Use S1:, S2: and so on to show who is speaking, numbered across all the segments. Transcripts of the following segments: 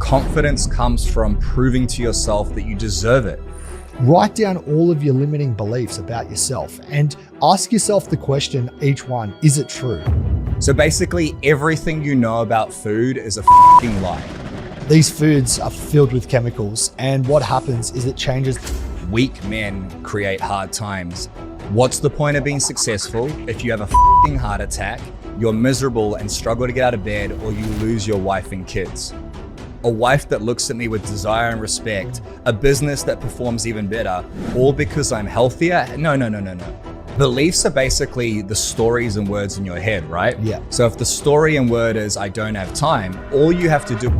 S1: Confidence comes from proving to yourself that you deserve it.
S2: Write down all of your limiting beliefs about yourself and ask yourself the question, each one, is it true?
S1: So basically, everything you know about food is a fucking lie.
S2: These foods are filled with chemicals, and what happens is it changes.
S1: Weak men create hard times. What's the point of being successful if you have a fucking heart attack, you're miserable and struggle to get out of bed, or you lose your wife and kids? A wife that looks at me with desire and respect, a business that performs even better, all because I'm healthier? No. Beliefs are basically the stories and words in your head, right?
S2: Yeah.
S1: So if the story and word is, I don't have time, all you have to do.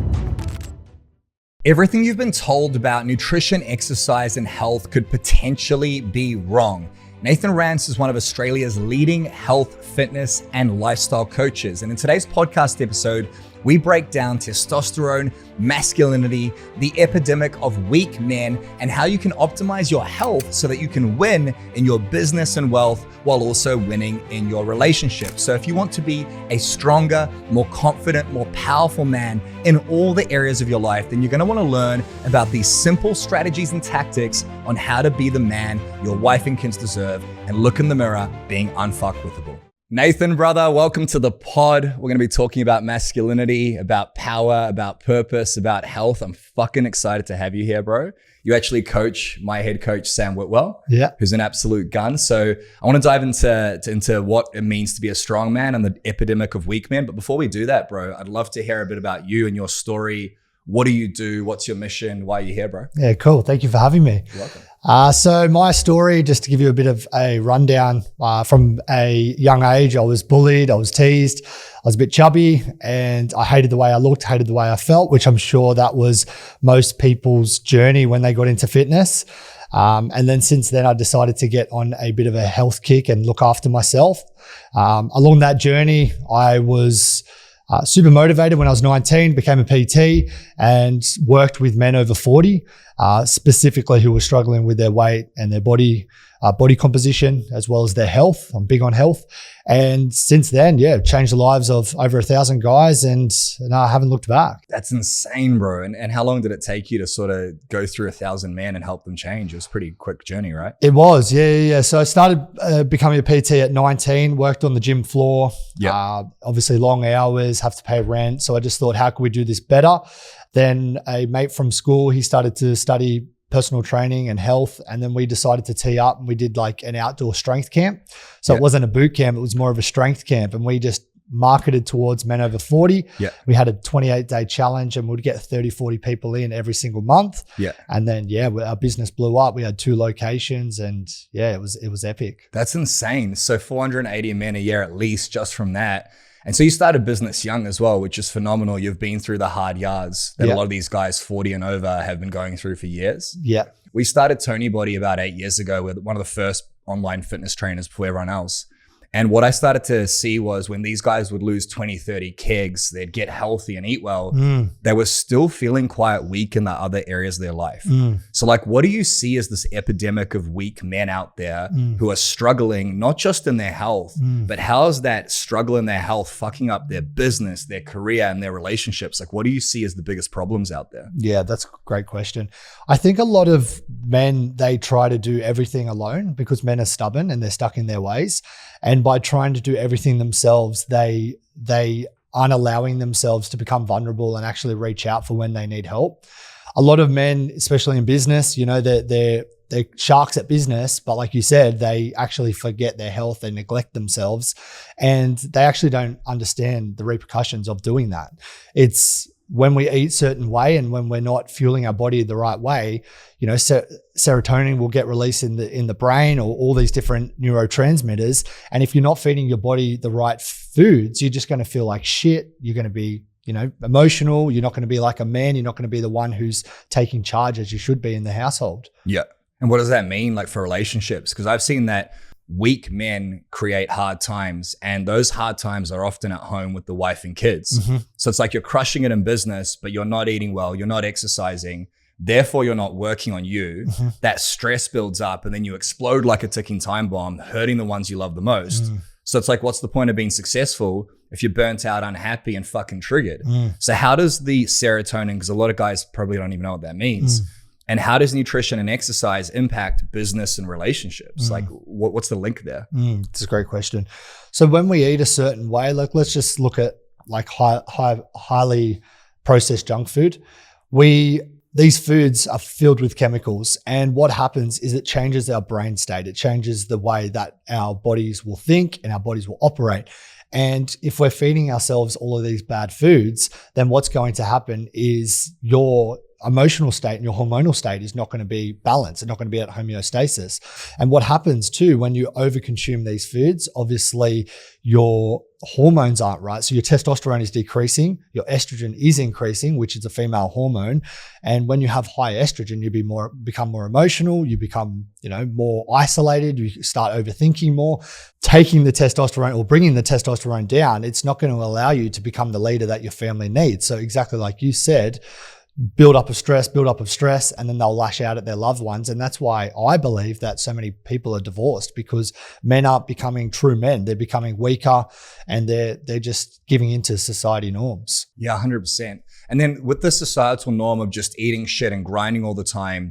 S1: Everything you've been told about nutrition, exercise, and health could potentially be wrong. Nathan Rance is one of Australia's leading health, fitness, and lifestyle coaches. And in today's podcast episode, we break down testosterone, masculinity, the epidemic of weak men, and how you can optimize your health so that you can win in your business and wealth while also winning in your relationship. So if you want to be a stronger, more confident, more powerful man in all the areas of your life, then you're gonna wanna learn about these simple strategies and tactics on how to be the man your wife and kids deserve and look in the mirror being unfuckwithable. Nathan, brother, welcome to the pod. We're going to be talking about masculinity, about power, about purpose, about health. I'm fucking excited to have you here, bro. You actually coach my head coach, Sam Whitwell, who's an absolute gun. So I want to dive into what it means to be a strong man and the epidemic of weak men. But before we do that, bro, I'd love to hear a bit about you and your story. What do you do? What's your mission? Why are you here, bro?
S2: Yeah, cool. Thank you for having me.
S1: You're welcome.
S2: So my story, just to give you a bit of a rundown, from a young age, I was bullied, I was teased, I was a bit chubby, and I hated the way I looked, hated the way I felt, which I'm sure that was most people's journey when they got into fitness. And then since then, I decided to get on a bit of a health kick and look after myself. Along that journey, I was super motivated when I was 19, became a PT and worked with men over 40, specifically who were struggling with their weight and their body composition, as well as their health. I'm big on health. And since then, changed the lives of over 1,000 guys and I haven't looked back.
S1: That's insane, bro. And how long did it take you to sort of go through 1,000 men and help them change? It was a pretty quick journey, right?
S2: It was, yeah. So I started becoming a PT at 19, worked on the gym floor. Obviously long hours, have to pay rent. So I just thought, how could we do this better? Then a mate from school, he started to study personal training and health. And then we decided to tee up and we did like an outdoor strength camp. So it wasn't a boot camp, it was more of a strength camp. And we just marketed towards men over 40. We had a 28-day challenge and we'd get 30, 40 people in every single month. And then, our business blew up. We had 2 locations and it was epic.
S1: That's insane. So 480 men a year at least just from that. And so you started business young as well, which is phenomenal. You've been through the hard yards that a lot of these guys 40 and over have been going through for years. We started Tony Body about 8 years ago with one of the first online fitness trainers before everyone else. And what I started to see was when these guys would lose 20, 30 kegs, they'd get healthy and eat well, they were still feeling quite weak in the other areas of their life. So like, what do you see as this epidemic of weak men out there who are struggling, not just in their health, but how is that struggle in their health fucking up their business, their career, and their relationships? Like, what do you see as the biggest problems out there?
S2: Yeah, that's a great question. I think a lot of men, they try to do everything alone because men are stubborn and they're stuck in their ways. And by trying to do everything themselves, they aren't allowing themselves to become vulnerable and actually reach out for when they need help. A lot of men, especially in business, they're sharks at business, but like you said, they actually forget their health, they neglect themselves, and they actually don't understand the repercussions of doing that. It's when we eat certain way and when we're not fueling our body the right way, serotonin will get released in the brain, or all these different neurotransmitters. And if you're not feeding your body the right foods, you're just going to feel like shit. You're going to be, emotional. You're not going to be like a man. You're not going to be the one who's taking charge as you should be in the household. Yeah.
S1: And what does that mean like for relationships? Because I've seen that weak men create hard times, and those hard times are often at home with the wife and kids. So it's like you're crushing it in business, but you're not eating well, you're not exercising, therefore you're not working on you. That stress builds up and then you explode like a ticking time bomb, hurting the ones you love the most. So it's like, what's the point of being successful if you're burnt out, unhappy, and fucking triggered. So how does the serotonin, because a lot of guys probably don't even know what that means, and how does nutrition and exercise impact business and relationships? Like what's the link there?
S2: It's a great question. So when we eat a certain way, like let's just look at like highly processed junk food. These foods are filled with chemicals, and what happens is it changes our brain state. It changes the way that our bodies will think and our bodies will operate. And if we're feeding ourselves all of these bad foods, then what's going to happen is your emotional state and your hormonal state is not going to be balanced. It's not going to be at homeostasis. And what happens too, when you overconsume these foods, obviously your hormones aren't right. So your testosterone is decreasing, your estrogen is increasing, which is a female hormone. And when you have high estrogen, you become more emotional, you become, more isolated, you start overthinking more. Taking the testosterone or bringing the testosterone down, it's not going to allow you to become the leader that your family needs. So exactly like you said, build up of stress, and then they'll lash out at their loved ones. And that's why I believe that so many people are divorced, because men aren't becoming true men. They're becoming weaker, and they're just giving into society norms.
S1: Yeah, 100%. And then with the societal norm of just eating shit and grinding all the time,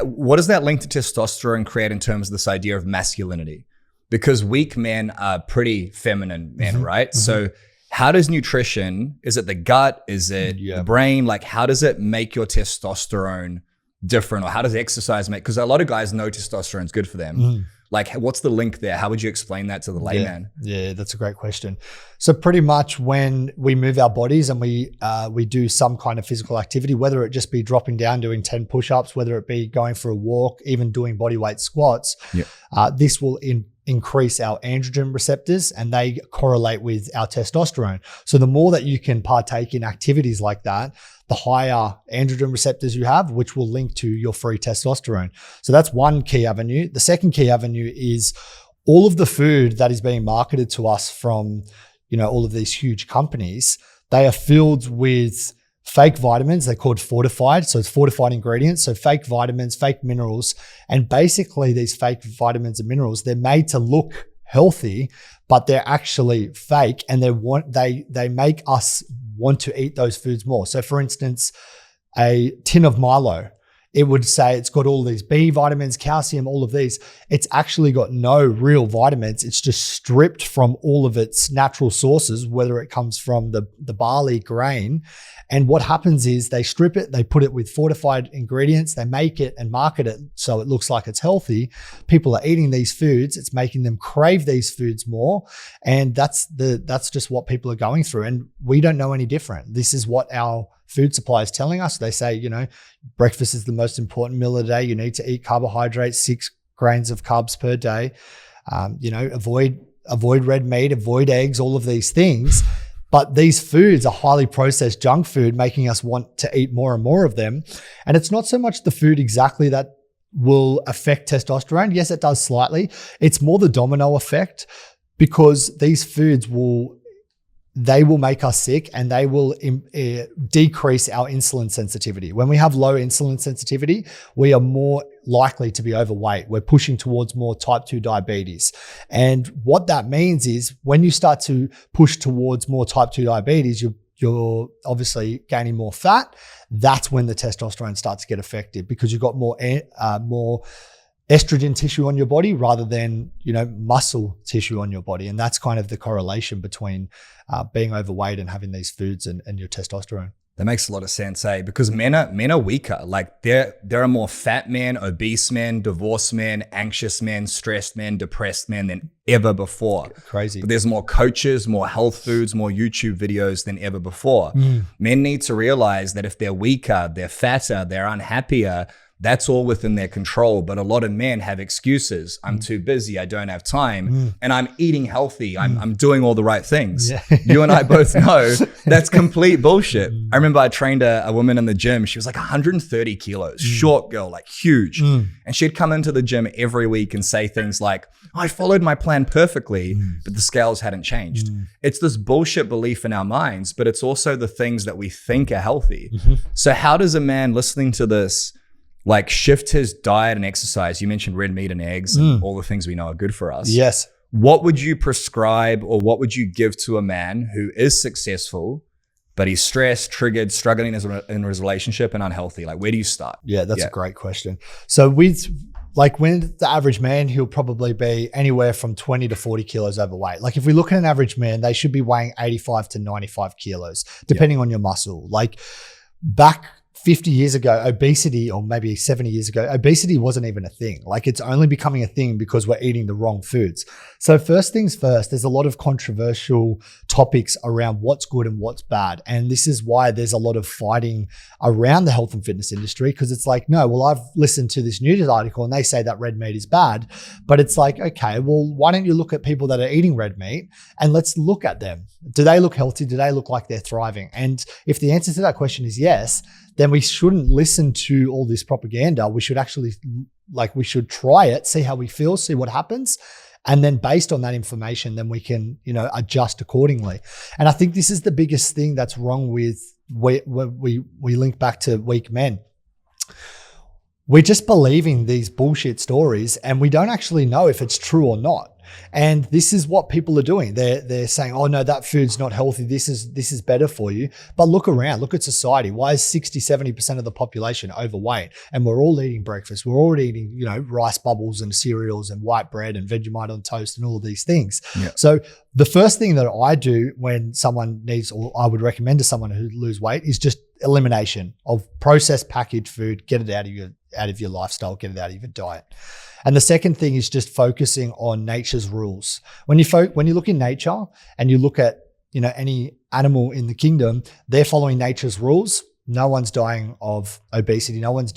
S1: what does that link to testosterone create in terms of this idea of masculinity? Because weak men are pretty feminine men, right? So how does nutrition, is it the gut? Is it the brain? Like, how does it make your testosterone different? Or how does exercise make, because a lot of guys know testosterone is good for them. Like, what's the link there? How would you explain that to the layman?
S2: Yeah, that's a great question. So pretty much when we move our bodies and we do some kind of physical activity, whether it just be dropping down, doing 10 push-ups, whether it be going for a walk, even doing bodyweight squats, this will increase our androgen receptors, and they correlate with our testosterone. So the more that you can partake in activities like that, the higher androgen receptors you have, which will link to your free testosterone. So that's one key avenue. The second key avenue is all of the food that is being marketed to us from, all of these huge companies. They are filled with fake vitamins. They're called fortified. So it's fortified ingredients. So fake vitamins, fake minerals. And basically these fake vitamins and minerals, they're made to look healthy, but they're actually fake, and they make us want to eat those foods more. So for instance, a tin of Milo, it would say it's got all these B vitamins, calcium, all of these. It's actually got no real vitamins. It's just stripped from all of its natural sources, whether it comes from the barley grain. And what happens is they strip it, they put it with fortified ingredients, they make it and market it so it looks like it's healthy. People are eating these foods. It's making them crave these foods more. And that's just what people are going through. And we don't know any different. This is what our food supply is telling us. They say, breakfast is the most important meal of the day. You need to eat carbohydrates, 6 grains of carbs per day. Avoid red meat, avoid eggs, all of these things. But these foods are highly processed junk food, making us want to eat more and more of them. And it's not so much the food exactly that will affect testosterone. Yes, it does slightly. It's more the domino effect, because these foods will make us sick, and they will decrease our insulin sensitivity. When we have low insulin sensitivity, we are more likely to be overweight. We're pushing towards more type 2 diabetes. And what that means is when you start to push towards more type 2 diabetes, you're obviously gaining more fat. That's when the testosterone starts to get affected, because you've got more estrogen tissue on your body rather than, muscle tissue on your body. And that's kind of the correlation between being overweight and having these foods and your testosterone.
S1: That makes a lot of sense, because men are weaker. Like there are more fat men, obese men, divorced men, anxious men, stressed men, depressed men than ever before.
S2: Crazy.
S1: But there's more coaches, more health foods, more YouTube videos than ever before. Men need to realize that if they're weaker, they're fatter, they're unhappier, that's all within their control. But a lot of men have excuses. I'm too busy. I don't have time. And I'm eating healthy. I'm doing all the right things. Yeah. You and I both know that's complete bullshit. I remember I trained a woman in the gym. She was like 130 kilos, short girl, like huge. And she'd come into the gym every week and say things like, I followed my plan perfectly, but the scales hadn't changed. It's this bullshit belief in our minds, but it's also the things that we think are healthy. So how does a man listening to this shift his diet and exercise? You mentioned red meat and eggs and all the things we know are good for us.
S2: Yes.
S1: what would you prescribe or what would you give to a man who is successful, but he's stressed, triggered, struggling in his relationship and unhealthy? Like, where do you start?
S2: Yeah, that's a great question. So with like when the average man, he'll probably be anywhere from 20 to 40 kilos overweight. Like if we look at an average man, they should be weighing 85 to 95 kilos, depending on your muscle. Like back 50 years ago, obesity, or maybe 70 years ago, obesity wasn't even a thing. Like it's only becoming a thing because we're eating the wrong foods. So first things first, there's a lot of controversial topics around what's good and what's bad. And this is why there's a lot of fighting around the health and fitness industry, because it's like, no, well, I've listened to this news article and they say that red meat is bad. But it's like, okay, well, why don't you look at people that are eating red meat and let's look at them. Do they look healthy? Do they look like they're thriving? And if the answer to that question is yes, then we shouldn't listen to all this propaganda. We should actually, we should try it, see how we feel, see what happens. And then based on that information, then we can, adjust accordingly. And I think this is the biggest thing that's wrong with, we link back to weak men. We're just believing these bullshit stories and we don't actually know if it's true or not. And this is what people are doing. They're saying, oh no, that food's not healthy. This is better for you. But look around, look at society. Why is 60, 70% of the population overweight? And we're all eating breakfast. We're all eating, rice bubbles and cereals and white bread and Vegemite on toast and all of these things. Yeah. So the first thing that I do when someone needs, or I would recommend to someone who lose weight, is just elimination of processed packaged food. Get it out of your lifestyle, get it out of your diet. And the second thing is just focusing on nature's rules. When you look in nature and you look at, any animal in the kingdom, they're following nature's rules. No one's dying of obesity. No animal's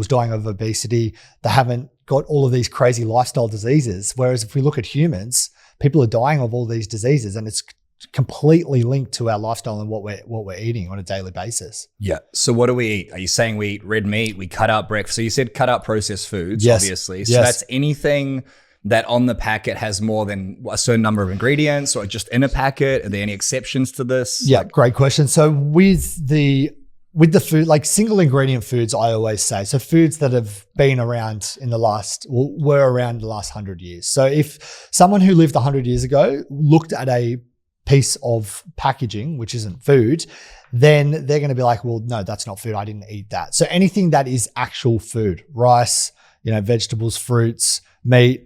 S2: dying of obesity. They haven't got all of these crazy lifestyle diseases. Whereas if we look at humans, people are dying of all these diseases, and it's completely linked to our lifestyle and what we're eating on a daily basis.
S1: Yeah. So what do we eat? Are you saying we eat red meat? We cut out breakfast. So you said cut out processed foods, yes. Obviously. So that's anything that on the packet has more than a certain number of ingredients, or just in a packet? Are there any exceptions to this?
S2: Yeah, great question. So with the food, like single ingredient foods, I always say, so foods that have been around were around the last 100 years. So if someone who lived 100 years ago looked at a piece of packaging, which isn't food, then they're going to be like, well, no, that's not food. I didn't eat that. So anything that is actual food, rice, vegetables, fruits, meat,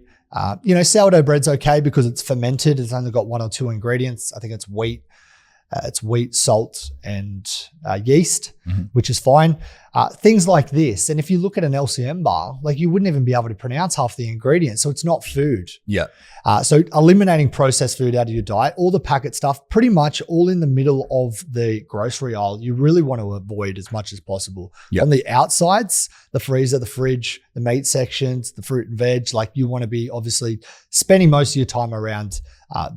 S2: sourdough bread's okay because it's fermented. It's only got 1 or 2 ingredients. I think it's wheat. It's wheat, salt, and yeast, which is fine. Things like this. And if you look at an LCM bar, you wouldn't even be able to pronounce half the ingredients. So it's not food.
S1: Yeah.
S2: So eliminating processed food out of your diet, all the packet stuff, pretty much all in the middle of the grocery aisle, you really want to avoid as much as possible. Yep. On the outsides, the freezer, the fridge, the meat sections, the fruit and veg, you want to be obviously spending most of your time around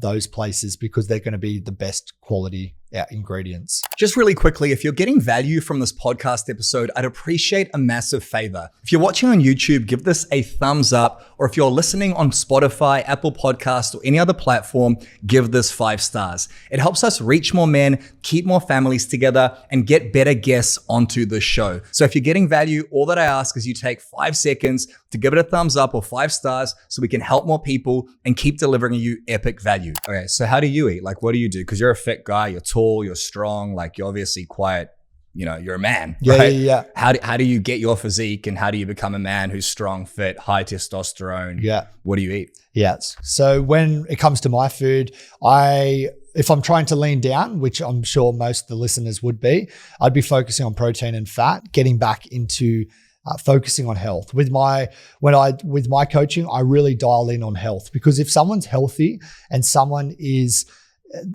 S2: those places because they're going to be the best quality ingredients.
S1: Just really quickly, if you're getting value from this podcast episode, I'd appreciate a massive favor. If you're watching on YouTube, give this a thumbs up, or if you're listening on Spotify, Apple Podcasts, or any other platform, give this 5 stars. It helps us reach more men, keep more families together, and get better guests onto the show. So if you're getting value, all that I ask is you take 5 seconds to give it a thumbs up or 5 stars so we can help more people and keep delivering you epic value. Okay, so how do you eat? What do you do? Because you're a fit guy, you're tall, you're strong, you're obviously quite, you're a man, right?
S2: Yeah.
S1: How do you get your physique, and how do you become a man who's strong, fit, high testosterone?
S2: Yeah.
S1: What do you eat?
S2: Yes. So when it comes to my food, if I'm trying to lean down, which I'm sure most of the listeners would be, I'd be focusing on protein and fat, getting back into focusing on health. With my coaching, I really dial in on health, because if someone's healthy and someone is,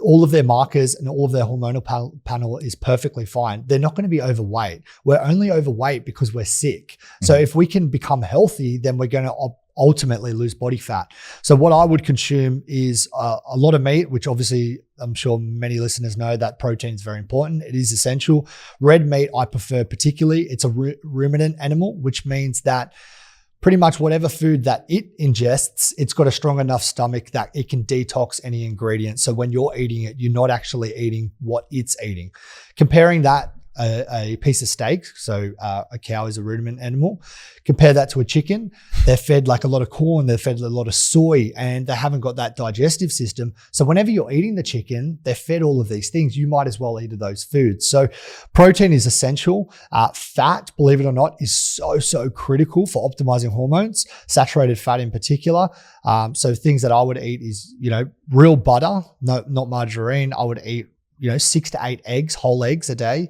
S2: all of their markers and all of their hormonal panel is perfectly fine, they're not going to be overweight. We're only overweight because we're sick. So if we can become healthy, then we're going to ultimately lose body fat. So what I would consume is a lot of meat, which obviously I'm sure many listeners know that protein is very important. It is essential. Red meat I prefer particularly. It's a ruminant animal, which means that pretty much whatever food that it ingests, it's got a strong enough stomach that it can detox any ingredient. So when you're eating it, you're not actually eating what it's eating. Comparing that a piece of steak. So a cow is a ruminant animal. Compare that to a chicken. They're fed like a lot of corn. They're fed a lot of soy, and they haven't got that digestive system. So whenever you're eating the chicken, they're fed all of these things. You might as well eat those foods. So protein is essential. Fat, believe it or not, is so critical for optimizing hormones, saturated fat in particular. So things that I would eat is, real butter, no, not margarine. I would eat 6 to 8 eggs, whole eggs a day.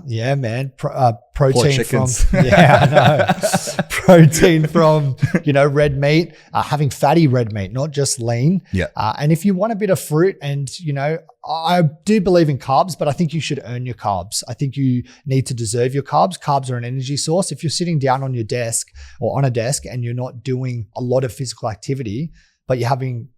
S2: Yeah, man. Protein from, I know. Protein from, red meat, having fatty red meat, not just lean.
S1: Yeah.
S2: And if you want a bit of fruit and, I do believe in carbs, but I think you should earn your carbs. I think you need to deserve your carbs. Carbs are an energy source. If you're sitting down on your desk or on a desk and you're not doing a lot of physical activity, but you're having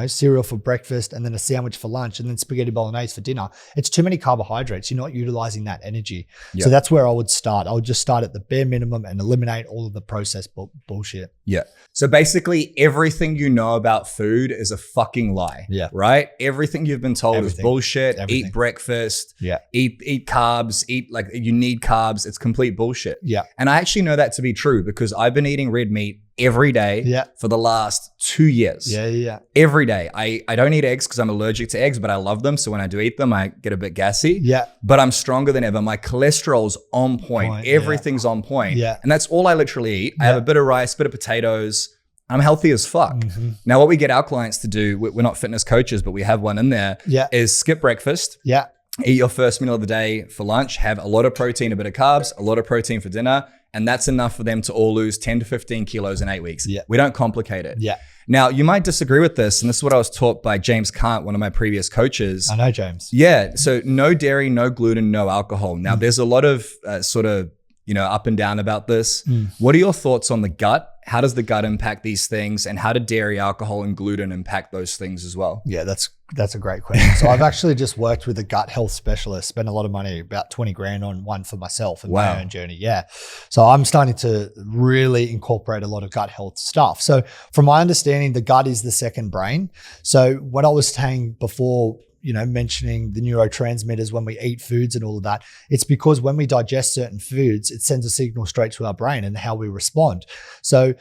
S2: cereal for breakfast and then a sandwich for lunch and then spaghetti bolognese for dinner, it's too many carbohydrates. You're not utilizing that energy. So that's where I would start. I would just start at the bare minimum and eliminate all of the processed bullshit.
S1: Yeah. So basically everything you know about food is a fucking lie.
S2: Yeah.
S1: Right? Everything you've been told is bullshit.
S2: Everything.
S1: Eat breakfast.
S2: Yeah.
S1: Eat carbs. You need carbs. It's complete bullshit.
S2: Yeah.
S1: And I actually know that to be true because I've been eating red meat every day for the last 2 years.
S2: Yeah.
S1: Every day. I don't eat eggs because I'm allergic to eggs, but I love them. So when I do eat them, I get a bit gassy.
S2: Yeah.
S1: But I'm stronger than ever. My cholesterol's on point. Everything's on point.
S2: Yeah.
S1: And that's all I literally eat. I have a bit of rice, bit of potatoes. I'm healthy as fuck.
S2: Mm-hmm.
S1: Now, what we get our clients to do, we're not fitness coaches, but we have one in there, is skip breakfast.
S2: Yeah.
S1: Eat your first meal of the day for lunch, have a lot of protein, a bit of carbs, a lot of protein for dinner. And that's enough for them to all lose 10 to 15 kilos in 8 weeks.
S2: Yeah.
S1: We don't complicate it.
S2: Yeah.
S1: Now, you might disagree with this, and this is what I was taught by James Kant, one of my previous coaches.
S2: I know James.
S1: Yeah. So no dairy, no gluten, no alcohol. Now, there's a lot of up and down about this. What are your thoughts on the gut? How does the gut impact these things? And how do dairy, alcohol, and gluten impact those things as well?
S2: Yeah, that's a great question. So I've actually just worked with a gut health specialist, spent a lot of money, about 20 grand on one for myself and my own journey. Yeah. So I'm starting to really incorporate a lot of gut health stuff. So from my understanding, the gut is the second brain. So what I was saying before, mentioning the neurotransmitters when we eat foods and all of that, it's because when we digest certain foods, it sends a signal straight to our brain and how we respond. So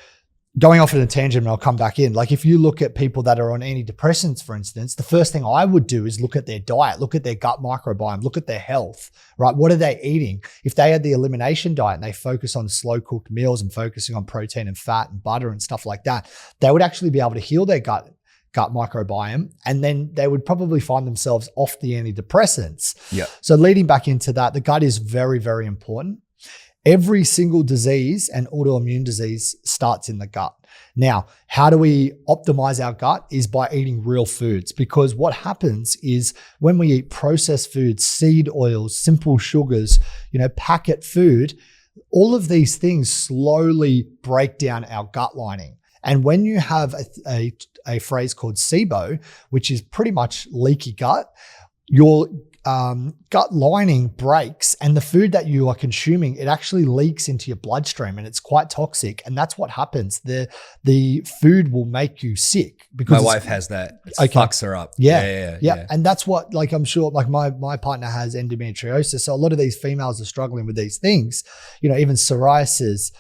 S2: going off on a tangent, and I'll come back in, like if you look at people that are on antidepressants, for instance, the first thing I would do is look at their diet, look at their gut microbiome, look at their health, right? What are they eating? If they had the elimination diet and they focus on slow cooked meals and focusing on protein and fat and butter and stuff like that, they would actually be able to heal their gut microbiome, and then they would probably find themselves off the antidepressants.
S1: Yeah.
S2: So leading back into that, the gut is very, very important. Every single disease and autoimmune disease starts in the gut. Now, how do we optimize our gut is by eating real foods, because what happens is when we eat processed foods, seed oils, simple sugars, packet food, all of these things slowly break down our gut lining. And when you have a phrase called SIBO, which is pretty much leaky gut, your gut lining breaks, and the food that you are consuming, it actually leaks into your bloodstream, and it's quite toxic. And that's what happens. The food will make you sick. Because
S1: my wife has that. It fucks her up.
S2: Yeah. And that's what, I'm sure, my partner has endometriosis. So a lot of these females are struggling with these things, even psoriasis,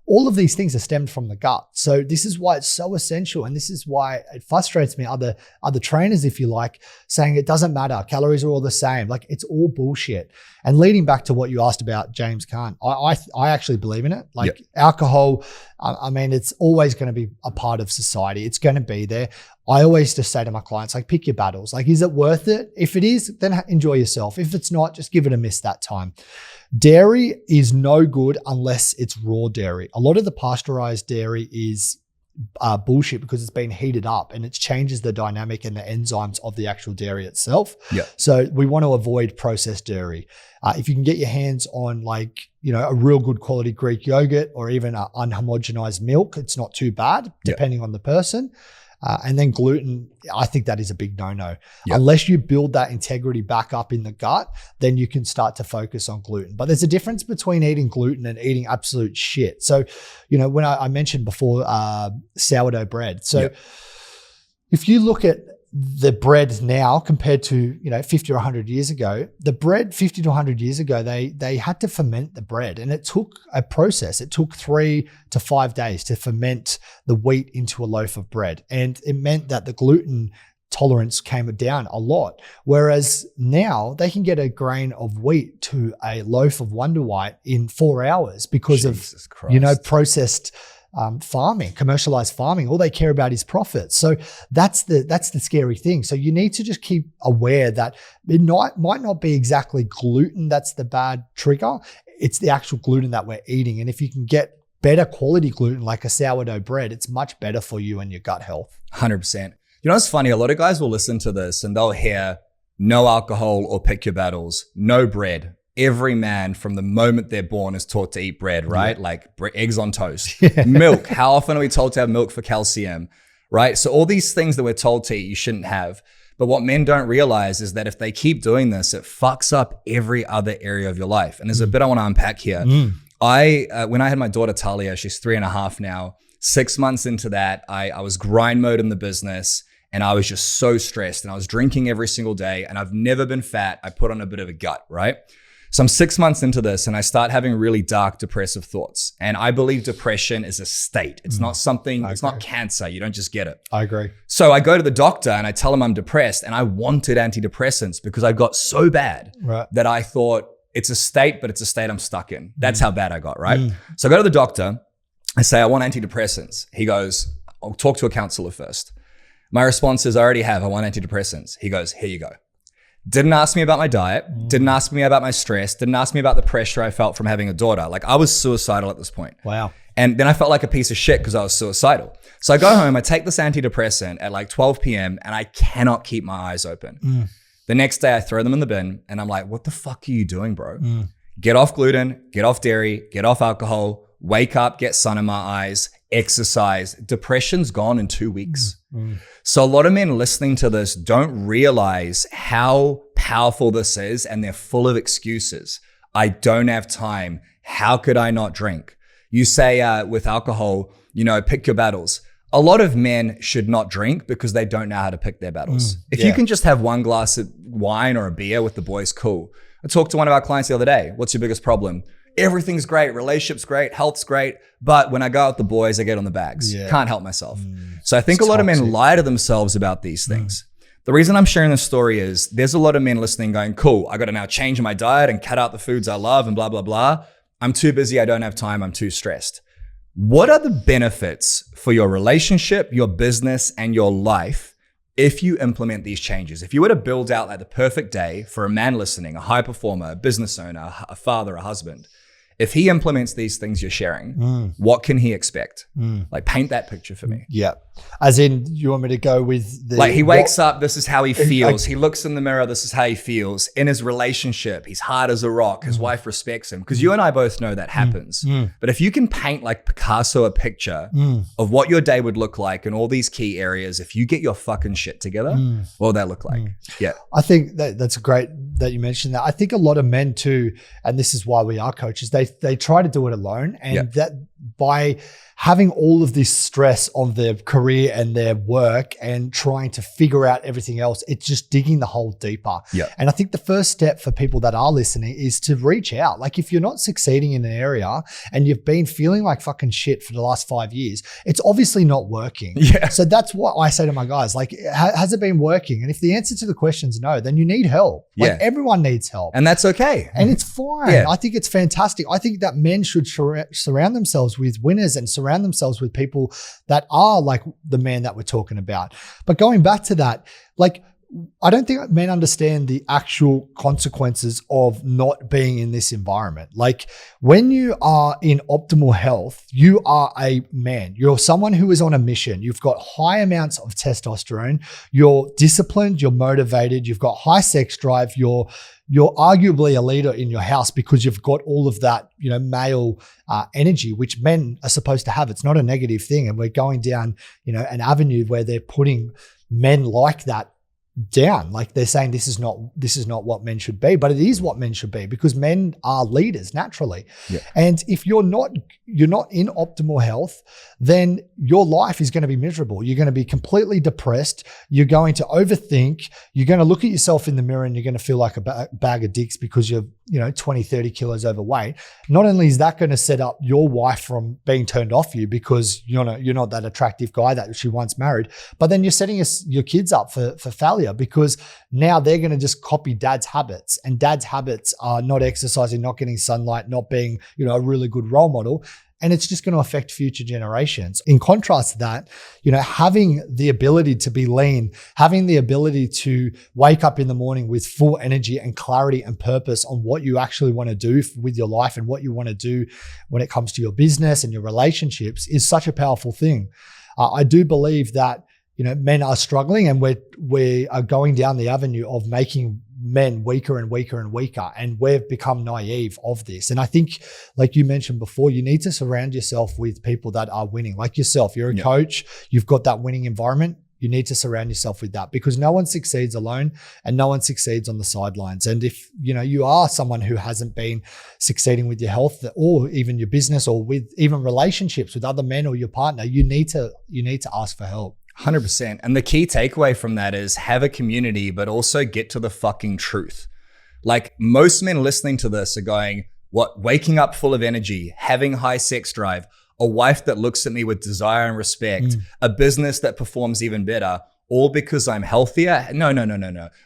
S2: all of these things are stemmed from the gut. So this is why it's so essential. And this is why it frustrates me, other trainers, if you like, saying it doesn't matter. Calories are all the same. Like, it's all bullshit. And leading back to what you asked about James Kant, I actually believe in it. Like alcohol, it's always going to be a part of society. It's going to be there. I always just say to my clients, pick your battles. Is it worth it? If it is, then enjoy yourself. If it's not, just give it a miss that time. Dairy is no good unless it's raw dairy. A lot of the pasteurized dairy is bullshit because it's been heated up and it changes the dynamic and the enzymes of the actual dairy itself.
S1: Yeah.
S2: So we want to avoid processed dairy. If you can get your hands on a real good quality Greek yogurt or even an unhomogenized milk, it's not too bad depending on the person. And then gluten, I think that is a big no-no. Yep. Unless you build that integrity back up in the gut, then you can start to focus on gluten. But there's a difference between eating gluten and eating absolute shit. So, when I mentioned before sourdough bread. So if you look at the bread now compared to 50 or 100 years ago, the bread 50 to 100 years ago, they had to ferment the bread, and it took a process. It took 3 to 5 days to ferment the wheat into a loaf of bread, and it meant that the gluten tolerance came down a lot. Whereas now they can get a grain of wheat to a loaf of Wonder White in 4 hours because
S1: Jesus
S2: of
S1: Christ.
S2: processed farming, commercialized farming. All they care about is profit. So that's the scary thing. So you need to just keep aware that it might not be exactly gluten that's the bad trigger. It's the actual gluten that we're eating. And if you can get better quality gluten like a sourdough bread, it's much better for you and your gut health.
S1: 100%. You know what's funny? A lot of guys will listen to this and they'll hear no alcohol or pick your battles, no bread. Every man from the moment they're born is taught to eat bread, right? Like eggs on toast. Milk. How often are we told to have milk for calcium, right? So all these things that we're told to eat, you shouldn't have. But what men don't realize is that if they keep doing this, it fucks up every other area of your life. And there's a bit I want to unpack here. When I had my daughter Talia, she's 3.5 now, 6 months into that, I was grind mode in the business. And I was just so stressed and I was drinking every single day and I've never been fat. I put on a bit of a gut, right? So I'm 6 months into this and I start having really dark, depressive thoughts. And I believe depression is a state. It's not something, it's not cancer. You don't just get it.
S2: I agree.
S1: So I go to the doctor and I tell him I'm depressed and I wanted antidepressants because I got so bad that I thought it's a state, but it's a state I'm stuck in. That's how bad I got, right? So I go to the doctor. I say, I want antidepressants. He goes, I'll talk to a counselor first. My response is, I already have. I want antidepressants. He goes, here you go. Didn't ask me about my diet. Didn't ask me about my stress. Didn't ask me about the pressure I felt from having a daughter. Like I was suicidal at this point.
S2: Wow.
S1: And then I felt like a piece of shit because I was suicidal. So I go home, I take this antidepressant at like 12 p.m. and I cannot keep my eyes open. The next day I throw them in the bin and I'm like, what the fuck are you doing, bro? Get off gluten, get off dairy, get off alcohol, wake up, get sun in my eyes, exercise. Depression's gone in 2 weeks. So a lot of men listening to this don't realize how powerful this is and they're full of excuses. I don't have time. How could I not drink? You say with alcohol, pick your battles. A lot of men should not drink because they don't know how to pick their battles. If you can just have one glass of wine or a beer with the boys, cool. I talked to one of our clients the other day. What's your biggest problem? Everything's great. Relationship's great. Health's great. But when I go out with the boys, I get on the bags. Can't help myself. So I think a lot of men lie to themselves about these things. The reason I'm sharing this story is there's a lot of men listening going, cool, I got to now change my diet and cut out the foods I love and blah, blah, blah. I'm too busy. I don't have time. I'm too stressed. What are the benefits for your relationship, your business, and your life if you implement these changes? If you were to build out like the perfect day for a man listening, a high performer, a business owner, a father, a husband, if he implements these things you're sharing, what can he expect? Like paint that picture for me.
S2: Yeah. As in, you want me to go with the...
S1: Like he wakes up, this is how he feels. He looks in the mirror, this is how he feels. In his relationship, he's hard as a rock. His wife respects him. Because you and I both know that happens. But if you can paint like Picasso a picture of what your day would look like in all these key areas, if you get your fucking shit together, what would that look like? Yeah.
S2: I think that's great that you mentioned that. I think a lot of men too, and this is why we are coaches, they try to do it alone. And that by having all of this stress on their career and their work and trying to figure out everything else, it's just digging the hole deeper. And I think the first step for people that are listening is to reach out. Like if you're not succeeding in an area and you've been feeling like fucking shit for the last 5 years, it's obviously not working. So that's what I say to my guys, like, has it been working? And if the answer to the question is no, then you need help. Like everyone needs help.
S1: And that's okay.
S2: And it's fine. I think it's fantastic. I think that men should surround themselves with winners and surround themselves with people that are like the man that we're talking about. But going back to that, like, I don't think men understand the actual consequences of not being in this environment. Like when you are in optimal health, you are a man. You're someone who is on a mission. You've got high amounts of testosterone. You're disciplined. You're motivated. You've got high sex drive. You're arguably a leader in your house because you've got all of that, male energy, which men are supposed to have. It's not a negative thing. And we're going down, an avenue where they're putting men like that down. Like they're saying this is not what men should be, but it is what men should be because men are leaders naturally.
S1: Yeah.
S2: And if you're not in optimal health, then your life is going to be miserable. You're going to be completely depressed. You're going to overthink. You're going to look at yourself in the mirror and you're going to feel like a bag of dicks because you're 20, 30 kilos overweight. Not only is that going to set up your wife from being turned off you because you're not that attractive guy that she once married, but then you're setting your kids up for failure because now they're going to just copy dad's habits, and dad's habits are not exercising, not getting sunlight, not being, a really good role model. And it's just going to affect future generations. In contrast to that, having the ability to be lean, having the ability to wake up in the morning with full energy and clarity and purpose on what you actually want to do with your life and what you want to do when it comes to your business and your relationships is such a powerful thing. I do believe that men are struggling, and we are going down the avenue of making men weaker and weaker and weaker, and we've become naive of this. And I think, like you mentioned before, you need to surround yourself with people that are winning, like yourself. You're a coach, you've got that winning environment. You need to surround yourself with that because no one succeeds alone and no one succeeds on the sidelines. And if you are someone who hasn't been succeeding with your health or even your business or with even relationships with other men or your partner, you need to ask for help.
S1: 100%. And the key takeaway from that is have a community, but also get to the fucking truth. Like most men listening to this are going, what? Waking up full of energy, having high sex drive, a wife that looks at me with desire and respect, a business that performs even better, all because I'm healthier? No.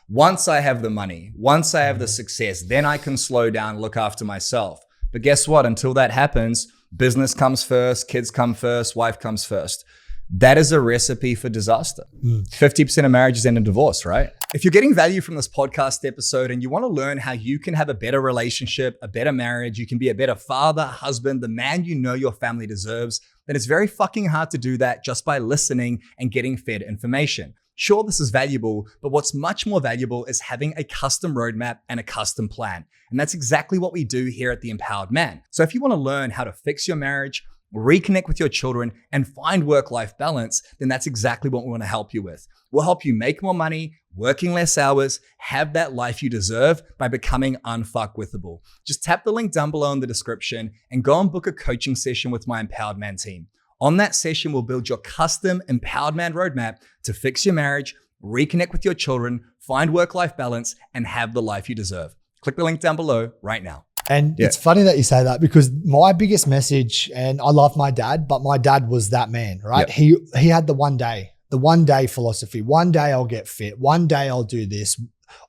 S1: Once I have the money, once I have the success, then I can slow down, look after myself. But guess what? Until that happens, business comes first, kids come first, wife comes first. That is a recipe for disaster. 50% of marriages end in divorce, right? If you're getting value from this podcast episode and you want to learn how you can have a better relationship, a better marriage, you can be a better father, husband, the man your family deserves, then it's very fucking hard to do that just by listening and getting fed information. Sure, this is valuable, but what's much more valuable is having a custom roadmap and a custom plan. And that's exactly what we do here at The Empowered Man. So if you want to learn how to fix your marriage, reconnect with your children, and find work-life balance, then that's exactly what we want to help you with. We'll help you make more money, working less hours, have that life you deserve by becoming unfuckwithable. Just tap the link down below in the description and go and book a coaching session with my Empowered Man team. On that session, we'll build your custom Empowered Man roadmap to fix your marriage, reconnect with your children, find work-life balance, and have the life you deserve. Click the link down below right now.
S2: And it's funny that you say that because my biggest message, and I love my dad, but my dad was that man, right? Yep. He had the one day philosophy. One day I'll get fit. One day I'll do this,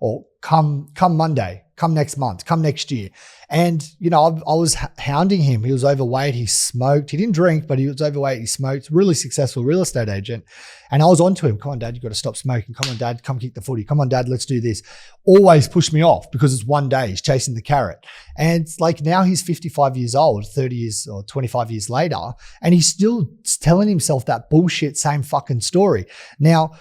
S2: or come Monday, come next month, come next year. And, I was hounding him. He was overweight. He smoked. He didn't drink, but he was overweight. He smoked. Really successful real estate agent. And I was on to him. Come on, Dad, you got to stop smoking. Come on, Dad, come kick the footy. Come on, Dad, let's do this. Always push me off because it's one day. He's chasing the carrot. And like now he's 55 years old, 30 years or 25 years later, and he's still telling himself that bullshit same fucking story. Now,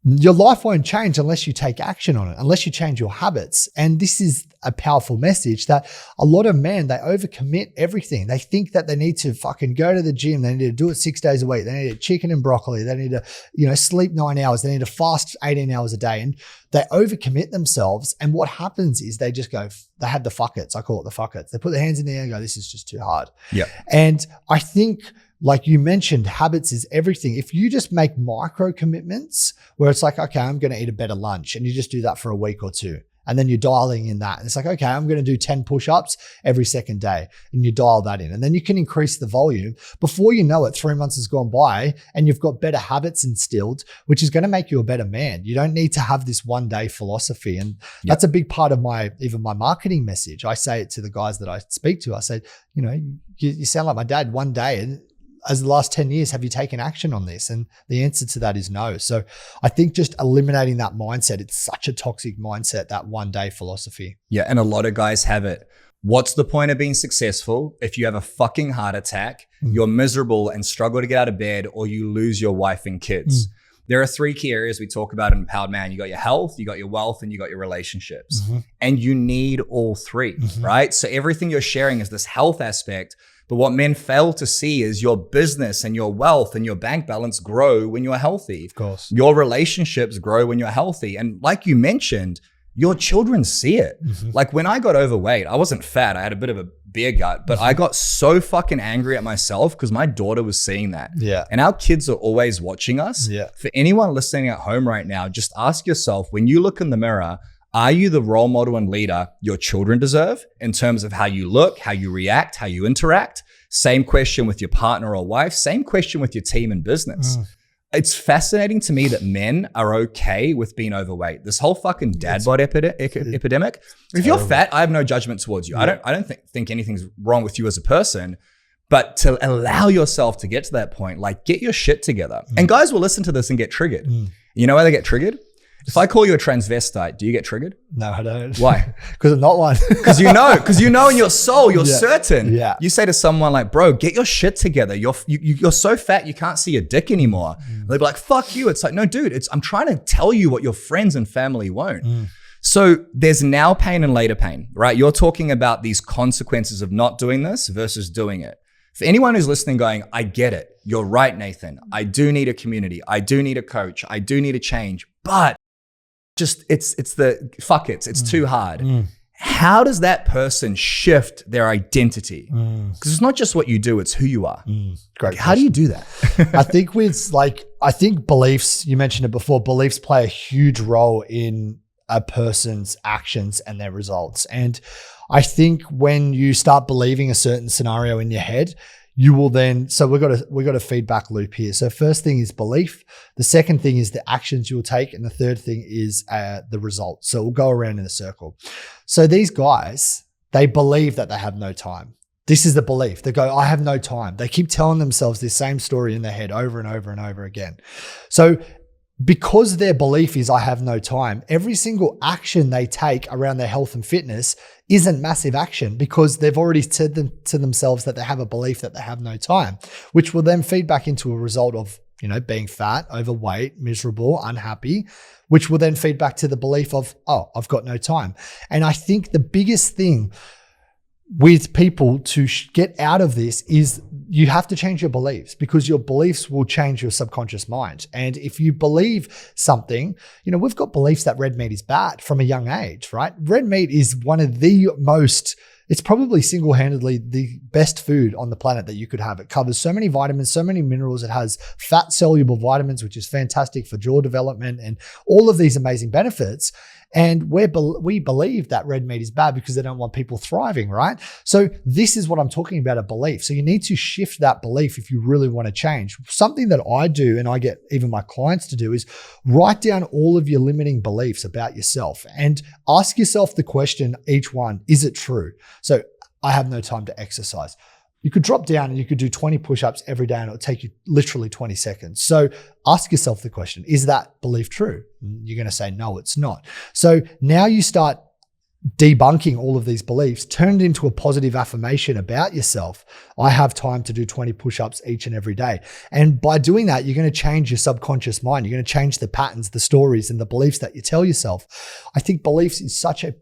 S2: your life won't change unless you take action on it, unless you change your habits. And this is a powerful message that a lot of men, they overcommit everything. They think that they need to fucking go to the gym. They need to do it 6 days a week. They need to eat chicken and broccoli. They need to, sleep 9 hours. They need to fast 18 hours a day. And they overcommit themselves. And what happens is they just go, they have the fuckets. I call it the fuckets. They put their hands in the air and go, this is just too hard.
S1: Yeah.
S2: And I think, like you mentioned, habits is everything. If you just make micro commitments where it's like, okay, I'm going to eat a better lunch, and you just do that for a week or two, and then you're dialing in that. And it's like, okay, I'm going to do 10 push-ups every second day, and you dial that in. And then you can increase the volume. Before you know it, 3 months has gone by and you've got better habits instilled, which is going to make you a better man. You don't need to have this one day philosophy. And that's a big part of even my marketing message. I say it to the guys that I speak to. I say, you sound like my dad. One day, and as the last 10 years, have you taken action on this? And the answer to that is no. So I think just eliminating that mindset, it's such a toxic mindset, that one day philosophy.
S1: Yeah. And a lot of guys have it. What's the point of being successful if you have a fucking heart attack, you're miserable and struggle to get out of bed, or you lose your wife and kids? There are 3 key areas we talk about in Empowered Man. You got your health, you got your wealth, and you got your relationships. And you need all 3, right? So everything you're sharing is this health aspect, But what men fail to see is your business and your wealth and your bank balance grow when you're healthy.
S2: Of course.
S1: Your relationships grow when you're healthy. And like you mentioned, your children see it. Like when I got overweight, I wasn't fat. I had a bit of a beer gut, but I got so fucking angry at myself because my daughter was seeing that.
S2: Yeah.
S1: And our kids are always watching us.
S2: Yeah.
S1: For anyone listening at home right now, just ask yourself, when you look in the mirror, are you the role model and leader your children deserve in terms of how you look, how you react, how you interact? Same question with your partner or wife. Same question with your team and business. It's fascinating to me that men are okay with being overweight. This whole fucking dad bod epidemic. If you're fat, I have no judgment towards you. I don't think anything's wrong with you as a person. But to allow yourself to get to that point, like get your shit together. And guys will listen to this and get triggered. You know why they get triggered? If I call you a transvestite, do you get triggered?
S2: No, I don't.
S1: Why?
S2: Because I'm not one.
S1: Because you know in your soul, you're certain.
S2: Yeah.
S1: You say to someone like, bro, get your shit together. You're so fat, you can't see your dick anymore. They'll be like, fuck you. It's like, no, dude, I'm trying to tell you what your friends and family won't. So there's now pain and later pain, right? You're talking about these consequences of not doing this versus doing it. For anyone who's listening going, I get it. You're right, Nathan. I do need a community. I do need a coach. I do need a change. But just it's too hard. How does that person shift their identity? Because it's not just what you do, it's who you are.
S2: Great.
S1: How do you do that?
S2: I think beliefs, you mentioned it before, beliefs play a huge role in a person's actions and their results. And I think when you start believing a certain scenario in your head, you will then, so we've got a feedback loop here. So first thing is belief. The second thing is the actions you will take. And the third thing is the result. So we'll go around in a circle. So these guys, they believe that they have no time. This is the belief. They go, I have no time. They keep telling themselves this same story in their head over and over and over again. So because their belief is I have no time, every single action they take around their health and fitness isn't massive action because they've already said to themselves that they have a belief that they have no time, which will then feed back into a result of, being fat, overweight, miserable, unhappy, which will then feed back to the belief of, oh, I've got no time. And I think the biggest thing with people to get out of this is you have to change your beliefs because your beliefs will change your subconscious mind. And if you believe something, we've got beliefs that red meat is bad from a young age, right? Red meat is one of the it's probably single-handedly the best food on the planet that you could have. It covers so many vitamins, so many minerals. It has fat-soluble vitamins, which is fantastic for jaw development and all of these amazing benefits. And we believe that red meat is bad because they don't want people thriving, right? So this is what I'm talking about, a belief. So you need to shift that belief if you really want to change. Something that I do, and I get even my clients to do, is write down all of your limiting beliefs about yourself and ask yourself the question, each one, is it true? So I have no time to exercise. You could drop down and you could do 20 push-ups every day and it'll take you literally 20 seconds. So ask yourself the question, is that belief true? You're going to say, no, it's not. So now you start debunking all of these beliefs, turn it into a positive affirmation about yourself. I have time to do 20 push-ups each and every day. And by doing that, you're going to change your subconscious mind. You're going to change the patterns, the stories, and the beliefs that you tell yourself. I think beliefs is such a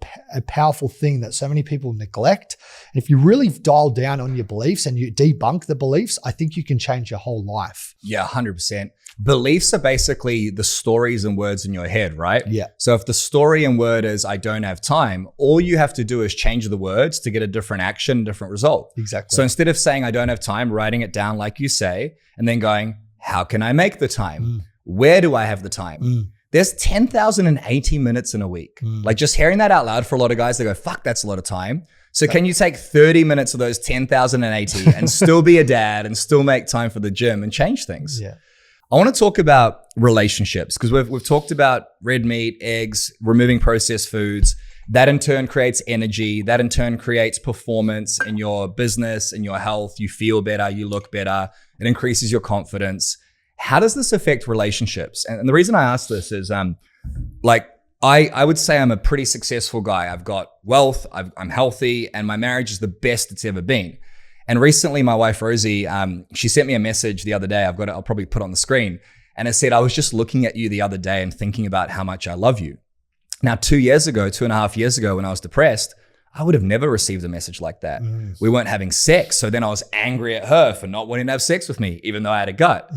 S2: powerful thing that so many people neglect. And if you really dial down on your beliefs and you debunk the beliefs, I think you can change your whole life.
S1: Yeah, 100%. Beliefs are basically the stories and words in your head, right?
S2: Yeah.
S1: So if the story and word is, I don't have time, all you have to do is change the words to get a different action, different result.
S2: Exactly.
S1: So instead of saying, I don't have time, writing it down like you say, and then going, how can I make the time? Where do I have the time? There's 10,080 minutes in a week. Like just hearing that out loud for a lot of guys, they go, fuck, that's a lot of time. So can you take 30 minutes of those 10,080 and still be a dad and still make time for the gym and change things?
S2: Yeah.
S1: I want to talk about relationships because we've talked about red meat, eggs, removing processed foods. That in turn creates energy. That in turn creates performance in your business, in your health. You feel better, you look better. It increases your confidence. How does this affect relationships? And the reason I ask this is I would say I'm a pretty successful guy. I've got wealth, I'm healthy, and my marriage is the best it's ever been. And recently, my wife, Rosie, she sent me a message the other day. I'll probably put on the screen. And it said, I was just looking at you the other day and thinking about how much I love you. Now, 2.5 years ago, when I was depressed, I would have never received a message like that. We weren't having sex. So then I was angry at her for not wanting to have sex with me, even though I had a gut.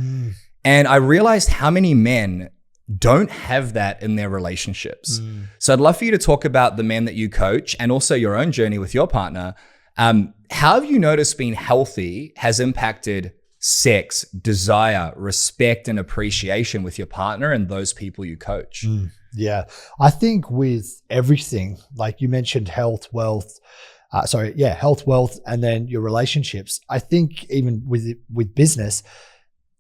S1: And I realized how many men don't have that in their relationships. So I'd love for you to talk about the men that you coach and also your own journey with your partner. How have you noticed being healthy has impacted sex, desire, respect, and appreciation with your partner and those people you coach?
S2: Yeah. I think with everything, like you mentioned, health, wealth, health, wealth, and then your relationships. I think even with business,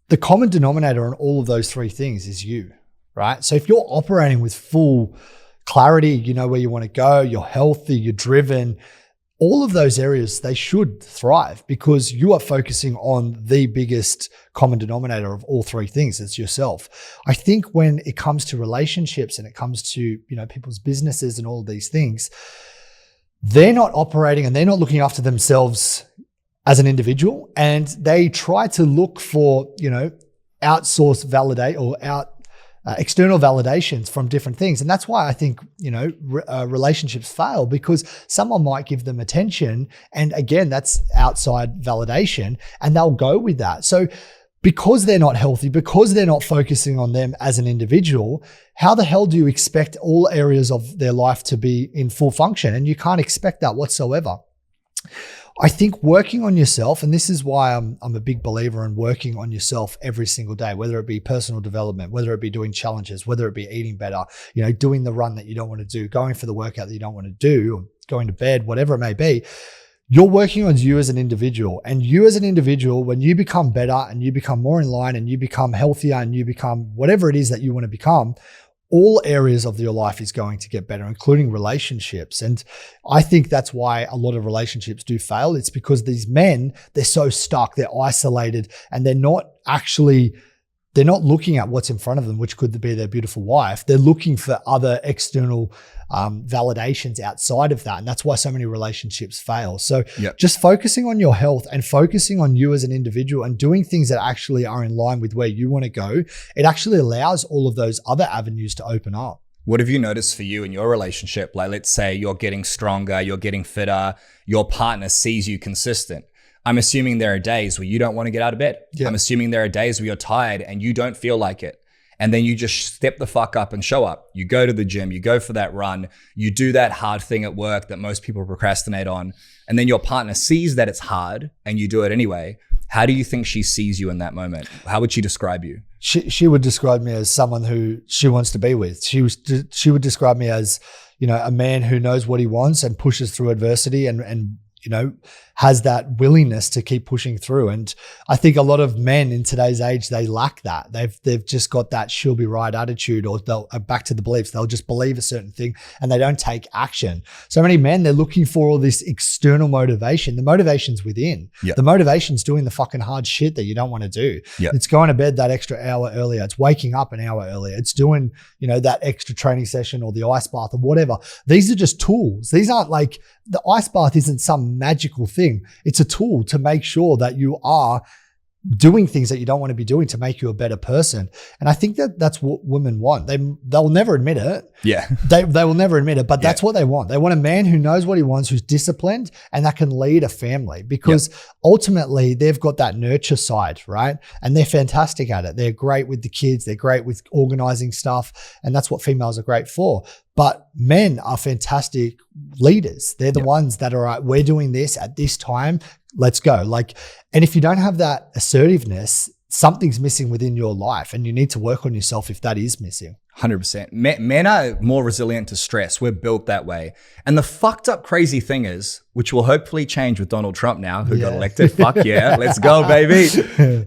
S2: the common denominator on all of those three things is you, right? So if you're operating with full clarity, you know where you want to go, you're healthy, you're driven, all of those areas, they should thrive because you are focusing on the biggest common denominator of all three things. It's yourself. I think when it comes to relationships and it comes to, people's businesses and all of these things, they're not operating and they're not looking after themselves as an individual, and they try to look for, outsource validate or external validations from different things. And that's why I think, relationships fail, because someone might give them attention. And again, that's outside validation, and they'll go with that. So because they're not healthy, because they're not focusing on them as an individual, how the hell do you expect all areas of their life to be in full function? And you can't expect that whatsoever. I think working on yourself, and this is why I'm a big believer in working on yourself every single day, whether it be personal development, whether it be doing challenges, whether it be eating better, doing the run that you don't want to do, going for the workout that you don't want to do, or going to bed, whatever it may be. You're working on you as an individual, and you as an individual, when you become better and you become more in line and you become healthier and you become whatever it is that you want to become, all areas of your life is going to get better, including relationships. And I think that's why a lot of relationships do fail. It's because these men, they're so stuck, they're isolated, and they're not looking at what's in front of them, which could be their beautiful wife. They're looking for other external validations outside of that. And that's why so many relationships fail. So just focusing on your health and focusing on you as an individual and doing things that actually are in line with where you want to go, it actually allows all of those other avenues to open up.
S1: What have you noticed for you in your relationship? Like, let's say you're getting stronger, you're getting fitter, your partner sees you consistent. I'm assuming there are days where you don't want to get out of bed. I'm assuming there are days where you're tired and you don't feel like it. And then you just step the fuck up and show up. You go to the gym, you go for that run, you do that hard thing at work that most people procrastinate on. And then your partner sees that it's hard and you do it anyway. How do you think she sees you in that moment? How would she describe you?
S2: She would describe me as someone who she wants to be with. She would describe me as, a man who knows what he wants and pushes through adversity and has that willingness to keep pushing through. And I think a lot of men in today's age, they lack that. They've just got that she'll be right attitude, or they'll back to the beliefs. They'll just believe a certain thing and they don't take action. So many men, they're looking for all this external motivation. The motivation's within. The motivation's doing the fucking hard shit that you don't want to do. It's going to bed that extra hour earlier. It's waking up an hour earlier. It's doing, that extra training session or the ice bath or whatever. These are just tools. These aren't like, the ice bath isn't some magical thing. It's a tool to make sure that you are doing things that you don't want to be doing to make you a better person. And I think that that's what women want. They'll never admit it. They will never admit it, but that's what they want. They want a man who knows what he wants, who's disciplined, and that can lead a family, because ultimately they've got that nurture side, right? And they're fantastic at it. They're great with the kids. They're great with organizing stuff. And that's what females are great for. But men are fantastic leaders. They're the ones that are, right, we're doing this at this time. Let's go. And if you don't have that assertiveness, something's missing within your life, and you need to work on yourself if that is missing.
S1: 100%. Men are more resilient to stress. We're built that way. And the fucked up crazy thing is, which will hopefully change with Donald Trump now, who got elected. Fuck yeah, let's go, baby.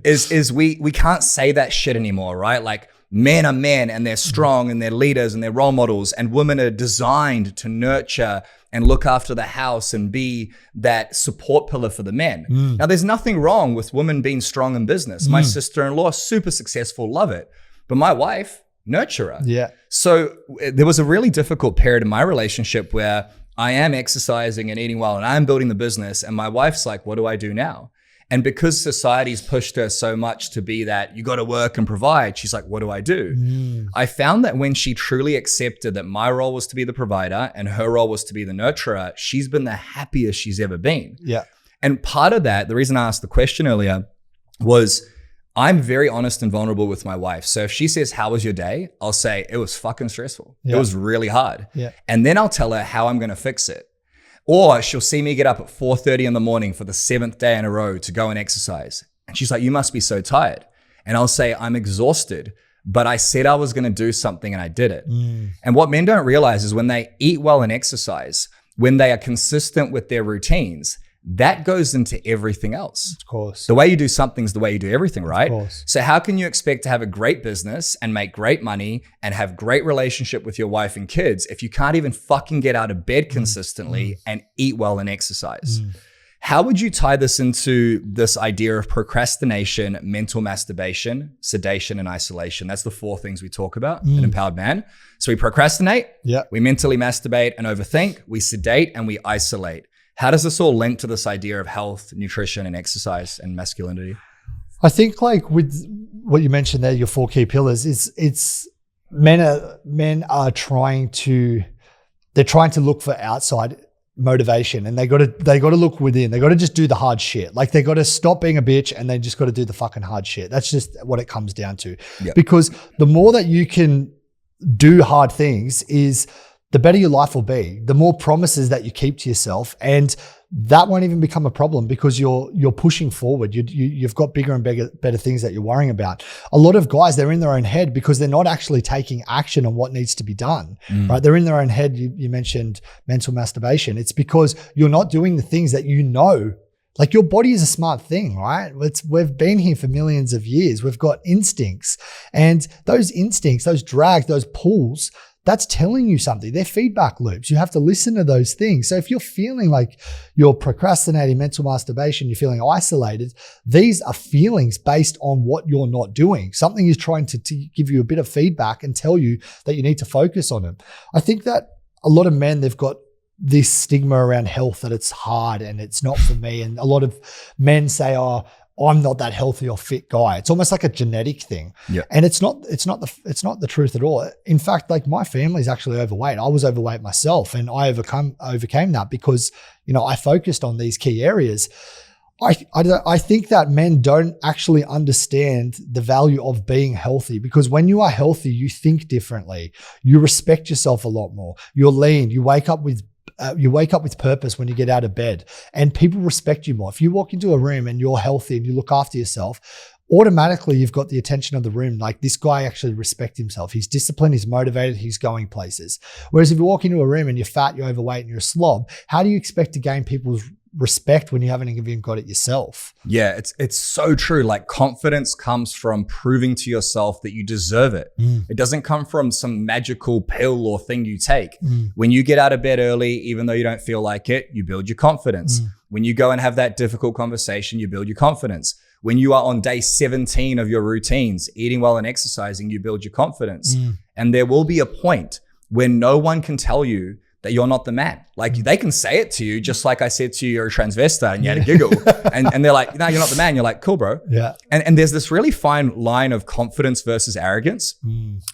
S1: Is we can't say that shit anymore, right? Like, men are men and they're strong and they're leaders and they're role models, and women are designed to nurture and look after the house and be that support pillar for the men. Now, there's nothing wrong with women being strong in business. My sister-in-law, super successful, love it. But my wife, nurturer. So there was a really difficult period in my relationship where I am exercising and eating well and I'm building the business, and my wife's like, what do I do now? And because society's pushed her so much to be that you got to work and provide, she's like, what do I do? I found that when she truly accepted that my role was to be the provider and her role was to be the nurturer, she's been the happiest she's ever been.
S2: Yeah.
S1: And part of that, the reason I asked the question earlier was I'm very honest and vulnerable with my wife. So if she says, how was your day? I'll say, it was fucking stressful.
S2: Yeah.
S1: It was really hard.
S2: Yeah.
S1: And then I'll tell her how I'm going to fix it. Or she'll see me get up at 4:30 in the morning for the 7th day in a row to go and exercise. And she's like, you must be so tired. And I'll say, I'm exhausted, but I said I was going to do something and I did it. And what men don't realize is when they eat well and exercise, when they are consistent with their routines, that goes into everything else.
S2: Of course.
S1: The way you do something is the way you do everything, right?
S2: Of course.
S1: So how can you expect to have a great business and make great money and have great relationship with your wife and kids if you can't even fucking get out of bed consistently and eat well and exercise? How would you tie this into this idea of procrastination, mental masturbation, sedation, and isolation? That's the 4 things we talk about in Empowered Man. So we procrastinate, we mentally masturbate and overthink, we sedate, and we isolate. How does this all link to this idea of health, nutrition, and exercise and masculinity?
S2: I think like with what you mentioned there, your 4 key pillars it's men are trying to look for outside motivation, and they got to look within. They got to just do the hard shit. Like they got to stop being a bitch and they just got to do the fucking hard shit. That's just what it comes down to. Yep. Because the more that you can do hard things is the better your life will be, the more promises that you keep to yourself. And that won't even become a problem because you're pushing forward. You've got bigger and better things that you're worrying about. A lot of guys, they're in their own head because they're not actually taking action on what needs to be done, right? They're in their own head. You mentioned mental masturbation. It's because you're not doing the things that you know. Like your body is a smart thing, right? We've been here for millions of years. We've got instincts, and those instincts, those drags, those pulls, that's telling you something. They're feedback loops. You have to listen to those things. So if you're feeling like you're procrastinating, mental masturbation, you're feeling isolated, these are feelings based on what you're not doing. Something is trying to give you a bit of feedback and tell you that you need to focus on it. I think that a lot of men, they've got this stigma around health that it's hard and it's not for me. And a lot of men say, oh, I'm not that healthy or fit guy. It's almost like a genetic thing. Yeah. And it's not the truth at all. In fact, like my family's actually overweight. I was overweight myself, and I overcame that because, I focused on these key areas. I think that men don't actually understand the value of being healthy, because when you are healthy, you think differently. You respect yourself a lot more. You're lean. You wake up with purpose when you get out of bed, and people respect you more. If you walk into a room and you're healthy and you look after yourself, automatically you've got the attention of the room. Like, this guy actually respects himself. He's disciplined, he's motivated, he's going places. Whereas if you walk into a room and you're fat, you're overweight, and you're a slob, how do you expect to gain people's respect when you haven't even got it yourself?
S1: Yeah, it's so true. Like, confidence comes from proving to yourself that you deserve it. It doesn't come from some magical pill or thing you take. When you get out of bed early, even though you don't feel like it, you build your confidence. When you go and have that difficult conversation, you build your confidence. When you are on day 17 of your routines, eating well and exercising, you build your confidence. And there will be a point when no one can tell you that you're not the man. Like, they can say it to you, just like I said to you, you're a transvestite, and you had a giggle. and they're like, no, you're not the man. You're like, cool, bro.
S2: Yeah.
S1: And there's this really fine line of confidence versus arrogance.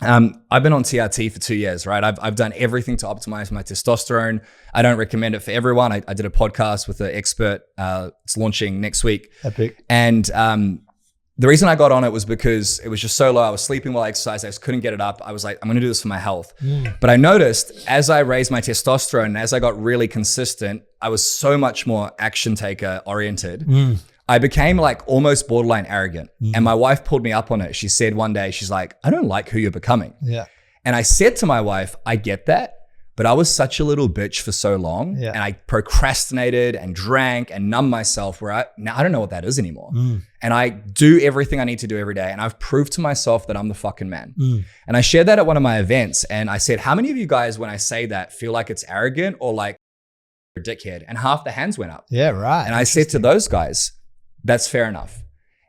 S1: I've been on TRT for 2 years, right? I've done everything to optimize my testosterone. I don't recommend it for everyone. I did a podcast with an expert. It's launching next week.
S2: Epic.
S1: And the reason I got on it was because it was just so low. I was sleeping while I exercised. I just couldn't get it up. I was like, I'm going to do this for my health. But I noticed as I raised my testosterone and as I got really consistent, I was so much more action taker oriented. I became like almost borderline arrogant. And my wife pulled me up on it. She said one day, she's like, I don't like who you're becoming.
S2: Yeah.
S1: And I said to my wife, I get that. But I was such a little bitch for so long, and I procrastinated and drank and numbed myself where now I don't know what that is anymore. And I do everything I need to do every day. And I've proved to myself that I'm the fucking man. And I shared that at one of my events. And I said, how many of you guys, when I say that, feel like it's arrogant or like a dickhead? And half the hands went up.
S2: Yeah, right.
S1: And I said to those guys, that's fair enough.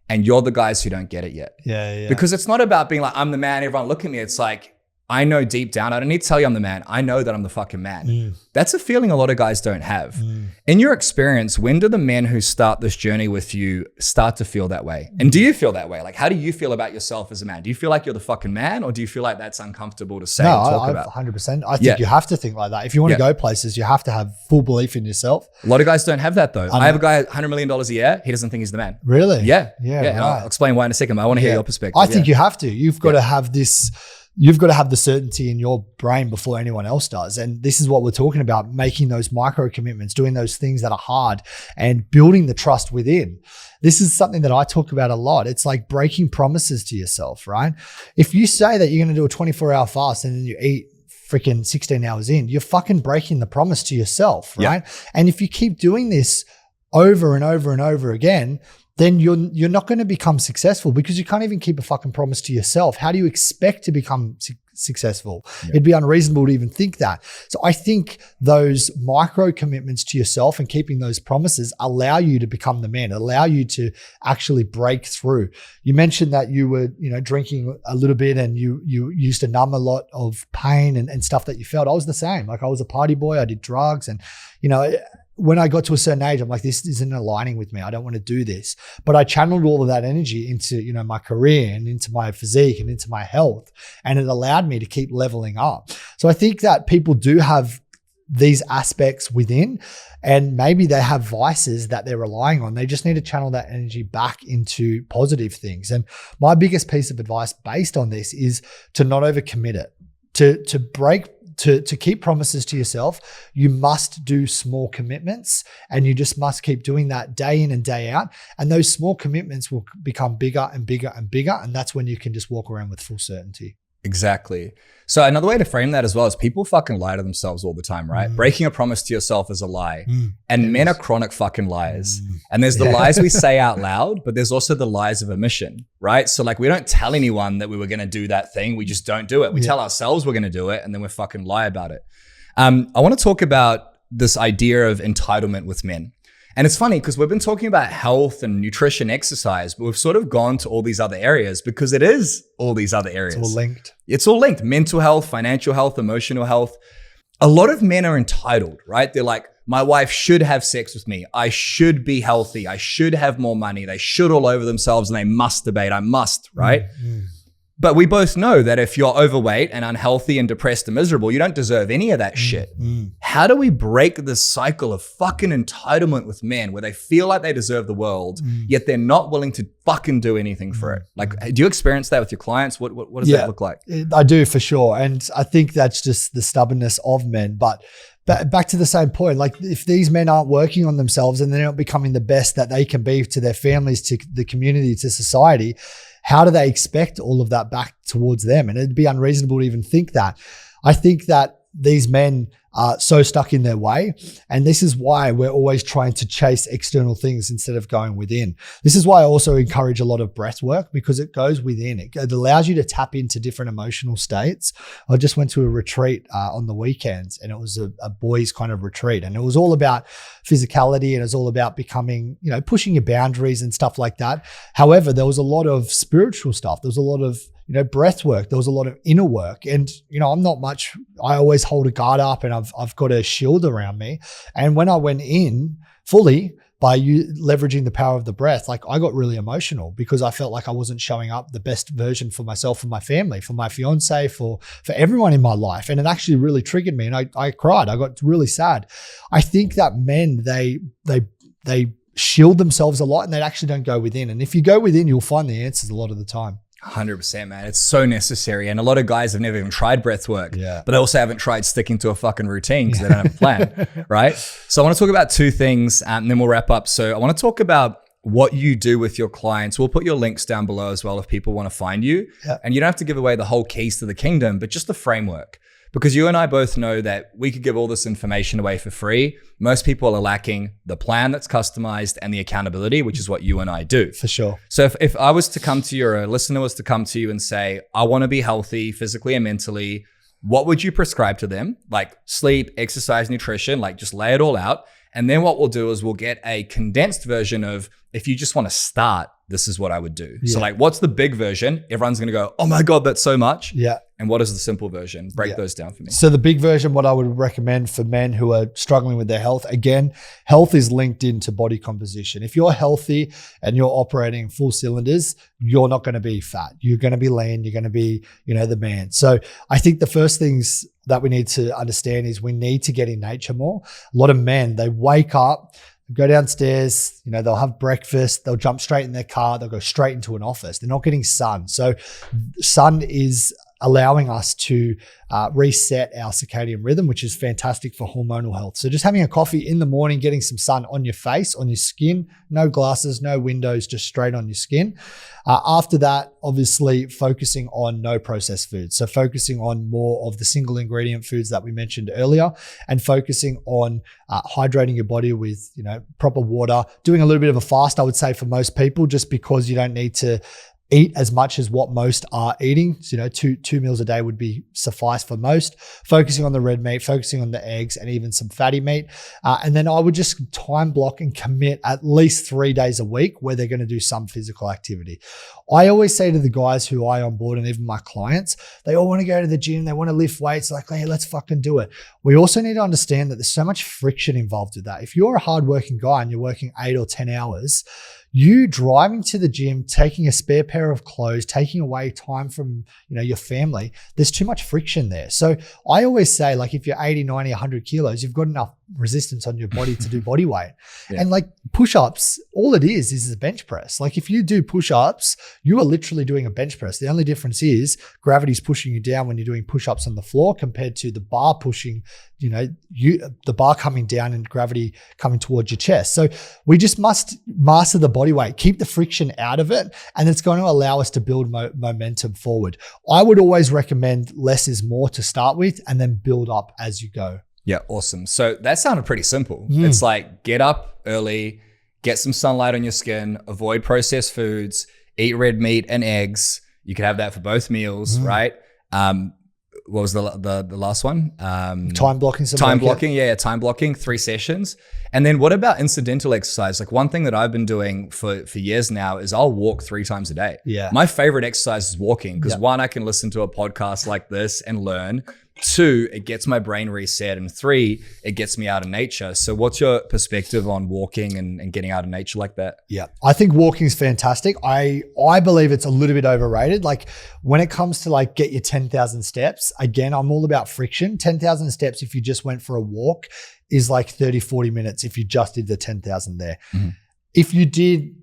S1: And you're the guys who don't get it yet.
S2: Yeah.
S1: Because it's not about being like, I'm the man, everyone look at me. It's like, I know deep down, I don't need to tell you I'm the man. I know that I'm the fucking man. That's a feeling a lot of guys don't have. In your experience, when do the men who start this journey with you start to feel that way? And do you feel that way? Like, how do you feel about yourself as a man? Do you feel like you're the fucking man, or do you feel like that's uncomfortable to say and talk about?
S2: 100%. I think you have to think like that. If you want to go places, you have to have full belief in yourself.
S1: A lot of guys don't have that though. I have a guy $100 million a year. He doesn't think he's the man.
S2: Really?
S1: Yeah.
S2: Yeah.
S1: And I'll explain why in a second, but I want to hear your perspective.
S2: I think you have to. You've got to have this. You've got to have the certainty in your brain before anyone else does. And this is what we're talking about, making those micro commitments, doing those things that are hard and building the trust within. This is something that I talk about a lot. It's like breaking promises to yourself, right? If you say that you're going to do a 24-hour fast and then you eat freaking 16 hours in, you're fucking breaking the promise to yourself, right? Yeah. And if you keep doing this over and over and over again, then you're not going to become successful because you can't even keep a fucking promise to yourself. How do you expect to become successful? Yeah. It'd be unreasonable to even think that. So I think those micro commitments to yourself and keeping those promises allow you to become the man, allow you to actually break through. You mentioned that you were, drinking a little bit and you used to numb a lot of pain and stuff that you felt. I was the same. Like I was a party boy. I did drugs and, when I got to a certain age, I'm like, this isn't aligning with me. I don't want to do this. But I channeled all of that energy into, my career and into my physique and into my health. And it allowed me to keep leveling up. So I think that people do have these aspects within, and maybe they have vices that they're relying on. They just need to channel that energy back into positive things. And my biggest piece of advice based on this is to not overcommit it, to keep promises to yourself. You must do small commitments, and you just must keep doing that day in and day out. And those small commitments will become bigger and bigger and bigger. And that's when you can just walk around with full certainty.
S1: Exactly. So another way to frame that as well is people fucking lie to themselves all the time, right? Breaking a promise to yourself is a lie. And men are chronic fucking liars. And there's the lies we say out loud, but there's also the lies of omission, right? So like we don't tell anyone that we were going to do that thing. We just don't do it. We tell ourselves we're going to do it, and then we fucking lie about it. I want to talk about this idea of entitlement with men. And it's funny because we've been talking about health and nutrition, exercise, but we've sort of gone to all these other areas because it is all these other areas.
S2: It's all linked.
S1: It's all linked. Mental health, financial health, emotional health. A lot of men are entitled, right? They're like, my wife should have sex with me. I should be healthy. I should have more money. They should all over themselves and they masturbate. I must, right? But we both know that if you're overweight and unhealthy and depressed and miserable, you don't deserve any of that shit. How do we break this cycle of fucking entitlement with men where they feel like they deserve the world, yet they're not willing to fucking do anything for it? Like, do you experience that with your clients? What does that look like?
S2: I do, for sure. And I think that's just the stubbornness of men. But back to the same point, like if these men aren't working on themselves and they're not becoming the best that they can be to their families, to the community, to society, how do they expect all of that back towards them? And it'd be unreasonable to even think that. I think that these men are so stuck in their way. And this is why we're always trying to chase external things instead of going within. This is why I also encourage a lot of breath work, because it goes within. It allows you to tap into different emotional states. I just went to a retreat on the weekends, and it was a boys kind of retreat. And it was all about physicality, and it was all about becoming, pushing your boundaries and stuff like that. However, there was a lot of spiritual stuff. There was a lot of breath work. There was a lot of inner work. And, I'm not much, I always hold a guard up and I've got a shield around me. And when I went in fully by leveraging the power of the breath, like I got really emotional because I felt like I wasn't showing up the best version for myself, for my family, for my fiance, for everyone in my life. And it actually really triggered me. And I cried. I got really sad. I think that men, they shield themselves a lot and they actually don't go within. And if you go within, you'll find the answers a lot of the time.
S1: 100%, man. It's so necessary. And a lot of guys have never even tried breath work, but they also haven't tried sticking to a fucking routine because they don't have a plan, right? So I want to talk about two things and then we'll wrap up. So I want to talk about what you do with your clients. We'll put your links down below as well if people want to find you. And you don't have to give away the whole keys to the kingdom, but just the framework. Because you and I both know that we could give all this information away for free. Most people are lacking the plan that's customized and the accountability, which is what you and I do.
S2: For sure.
S1: So if I was to come to you, or a listener was to come to you and say, I want to be healthy physically and mentally, what would you prescribe to them? Like sleep, exercise, nutrition, like just lay it all out. And then what we'll do is we'll get a condensed version of if you just want to start, this is what I would do.
S2: Yeah.
S1: So like, what's the big version? Everyone's going to go, oh my God, that's so much.
S2: Yeah.
S1: And what is the simple version? Break those down for me.
S2: So the big version, what I would recommend for men who are struggling with their health, again, health is linked into body composition. If you're healthy and you're operating full cylinders, you're not going to be fat. You're going to be lean. You're going to be, the man. So I think the first things that we need to understand is we need to get in nature more. A lot of men, they wake up, go downstairs, they'll have breakfast, they'll jump straight in their car, they'll go straight into an office. They're not getting sun. So sun is allowing us to reset our circadian rhythm, which is fantastic for hormonal health. So just having a coffee in the morning, getting some sun on your face, on your skin, no glasses, no windows, just straight on your skin. After that, obviously focusing on no processed foods. So focusing on more of the single ingredient foods that we mentioned earlier, and focusing on hydrating your body with, proper water, doing a little bit of a fast, I would say, for most people, just because you don't need to eat as much as what most are eating. So, two meals a day would be suffice for most. Focusing on the red meat, focusing on the eggs, and even some fatty meat. And then I would just time block and commit at least 3 days a week where they're going to do some physical activity. I always say to the guys who I onboard, and even my clients, they all want to go to the gym, they want to lift weights, like, hey, let's fucking do it. We also need to understand that there's so much friction involved with that. If you're a hardworking guy and you're working 8 or 10 hours, you driving to the gym, taking a spare pair of clothes, taking away time from, your family, there's too much friction there. So I always say, like, if you're 80, 90, 100 kilos, you've got enough resistance on your body to do body weight. Yeah. And like push-ups, all it is a bench press. Like if you do push-ups, you are literally doing a bench press. The only difference is gravity's pushing you down when you're doing push-ups on the floor compared to the bar pushing, the bar coming down and gravity coming towards your chest. So we just must master the body weight, keep the friction out of it, and it's going to allow us to build momentum forward. I would always recommend less is more to start with, and then build up as you go.
S1: Yeah, awesome. So that sounded pretty simple. It's like get up early, get some sunlight on your skin, avoid processed foods, eat red meat and eggs. You could have that for both meals, right? What was the last one?
S2: Time blocking.
S1: Time blocking, 3 sessions. And then what about incidental exercise? Like one thing that I've been doing for years now is I'll walk 3 times a day.
S2: Yeah.
S1: My favorite exercise is walking because one, I can listen to a podcast like this and learn. 2, it gets my brain reset. And 3, it gets me out in nature. So what's your perspective on walking and getting out in nature like that?
S2: Yeah, I think walking is fantastic. I believe it's a little bit overrated. Like when it comes to like get your 10,000 steps, again, I'm all about friction. 10,000 steps if you just went for a walk is like 30, 40 minutes if you just did the 10,000 there. If you did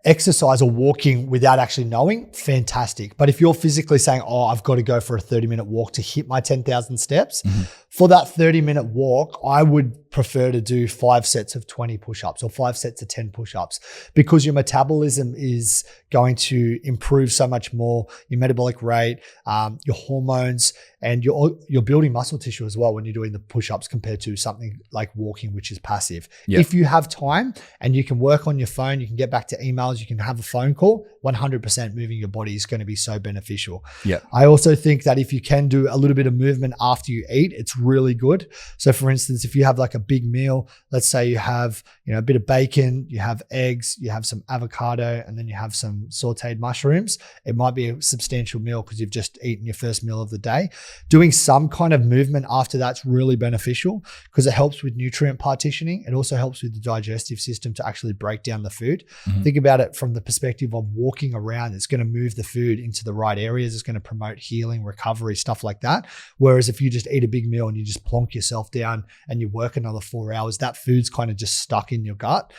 S2: exercise or walking without actually knowing, fantastic. But if you're physically saying, oh, I've got to go for a 30-minute walk to hit my 10,000 steps, for that 30-minute walk, I would prefer to do 5 sets of 20 push-ups or 5 sets of 10 push-ups, because your metabolism is going to improve so much more, your metabolic rate, your hormones, and you're building muscle tissue as well when you're doing the push-ups compared to something like walking, which is passive. If you have time and you can work on your phone, you can get back to emails, you can have a phone call, 100% moving your body is going to be so beneficial. I also think that if you can do a little bit of movement after you eat, it's really good. So for instance, if you have like a big meal, let's say you have, a bit of bacon, you have eggs, you have some avocado, and then you have some sauteed mushrooms, it might be a substantial meal because you've just eaten your first meal of the day. Doing some kind of movement after that's really beneficial because it helps with nutrient partitioning. It also helps with the digestive system to actually break down the food. Think about it from the perspective of walking around. It's going to move the food into the right areas. It's going to promote healing, recovery, stuff like that. Whereas if you just eat a big meal and you just plonk yourself down and you work another 4 hours, that food's kind of just stuck in your gut.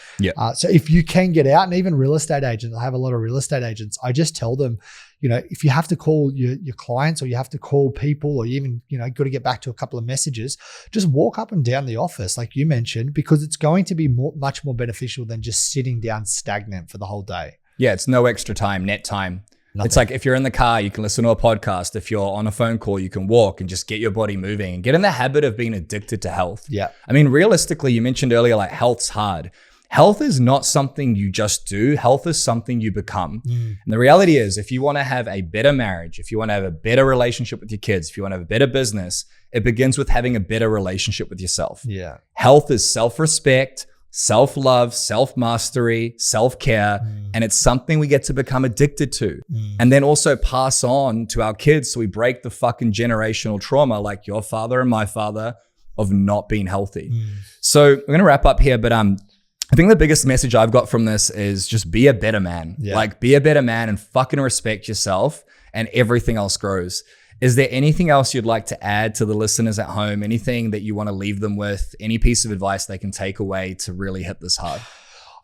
S2: So if you can get out, and even real estate agents, I have a lot of real estate agents, I just tell them, if you have to call your clients or you have to call people or you even, got to get back to a couple of messages, just walk up and down the office like you mentioned, because it's going to be much more beneficial than just sitting down stagnant for the whole day.
S1: Yeah, it's no extra time, net time. Nothing. It's like if you're in the car, you can listen to a podcast. If you're on a phone call, you can walk and just get your body moving and get in the habit of being addicted to health. I mean, realistically, you mentioned earlier, like health's hard. Health is not something you just do. Health is something you become. And the reality is, if you want to have a better marriage, if you want to have a better relationship with your kids, if you want to have a better business, it begins with having a better relationship with yourself. Health is self-respect, self-love, self-mastery, self-care, and it's something we get to become addicted to. And then also pass on to our kids so we break the fucking generational trauma like your father and my father of not being healthy. So we're gonna wrap up here, but I think the biggest message I've got from this is just be a better man. Like be a better man and fucking respect yourself, and everything else grows. Is there anything else you'd like to add to the listeners at home? Anything that you want to leave them with? Any piece of advice they can take away to really hit this hard?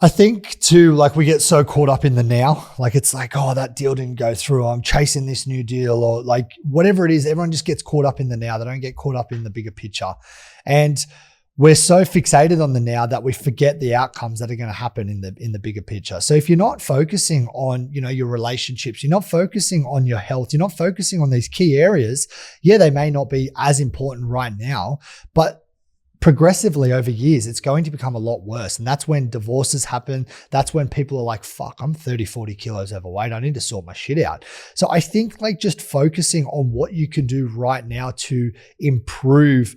S2: I think too, like we get so caught up in the now, like it's like, oh, that deal didn't go through. I'm chasing this new deal, or like whatever it is, everyone just gets caught up in the now. They don't get caught up in the bigger picture. And we're so fixated on the now that we forget the outcomes that are going to happen in the bigger picture. So if you're not focusing on, your relationships, you're not focusing on your health, you're not focusing on these key areas, they may not be as important right now, but progressively over years, it's going to become a lot worse. And that's when divorces happen. That's when people are like, fuck, I'm 30, 40 kilos overweight. I need to sort my shit out. So I think like just focusing on what you can do right now to improve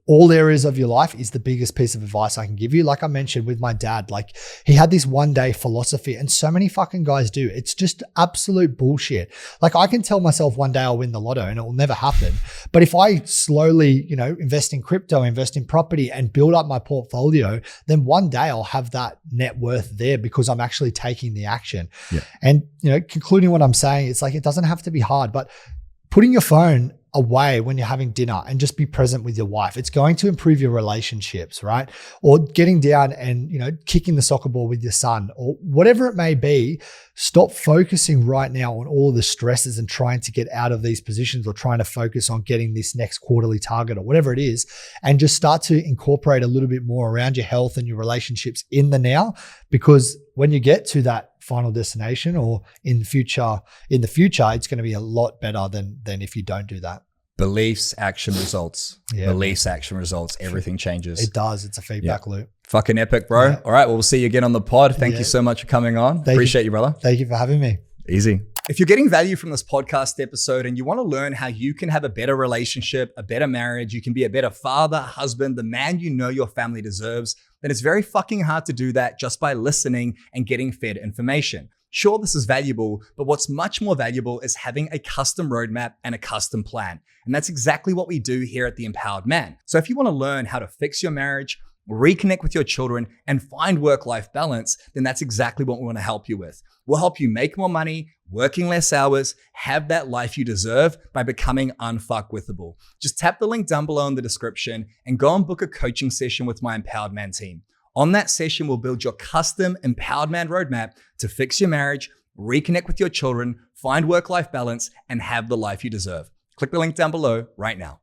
S2: all areas of your life is the biggest piece of advice I can give you. Like I mentioned with my dad, like he had this one day philosophy, and so many fucking guys do. It's just absolute bullshit. Like I can tell myself one day I'll win the lotto and it will never happen. But if I slowly, invest in crypto, invest in property and build up my portfolio, then one day I'll have that net worth there because I'm actually taking the action. And, concluding what I'm saying, it's like, it doesn't have to be hard, but putting your phone away when you're having dinner and just be present with your wife. It's going to improve your relationships, right? Or getting down and, kicking the soccer ball with your son or whatever it may be. Stop focusing right now on all the stresses and trying to get out of these positions or trying to focus on getting this next quarterly target or whatever it is, and just start to incorporate a little bit more around your health and your relationships in the now, because when you get to that final destination or in the future, it's going to be a lot better than if you don't do that.
S1: Beliefs, action, results. Beliefs, action, results. Everything changes.
S2: It does. It's a feedback loop.
S1: Fucking epic, bro. Yeah. All right. Well, we'll see you again on the pod. Thank you so much for coming on. Appreciate you, brother.
S2: Thank you for having me.
S1: Easy. If you're getting value from this podcast episode and you want to learn how you can have a better relationship, a better marriage, you can be a better father, husband, the man your family deserves, then it's very fucking hard to do that just by listening and getting fed information. Sure, this is valuable, but what's much more valuable is having a custom roadmap and a custom plan. And that's exactly what we do here at The Empowered Man. So if you want to learn how to fix your marriage, reconnect with your children, and find work-life balance, then that's exactly what we want to help you with. We'll help you make more money, working less hours, have that life you deserve by becoming unfuckwithable. Just tap the link down below in the description and go and book a coaching session with my Empowered Man team. On that session, we'll build your custom Empowered Man roadmap to fix your marriage, reconnect with your children, find work-life balance, and have the life you deserve. Click the link down below right now.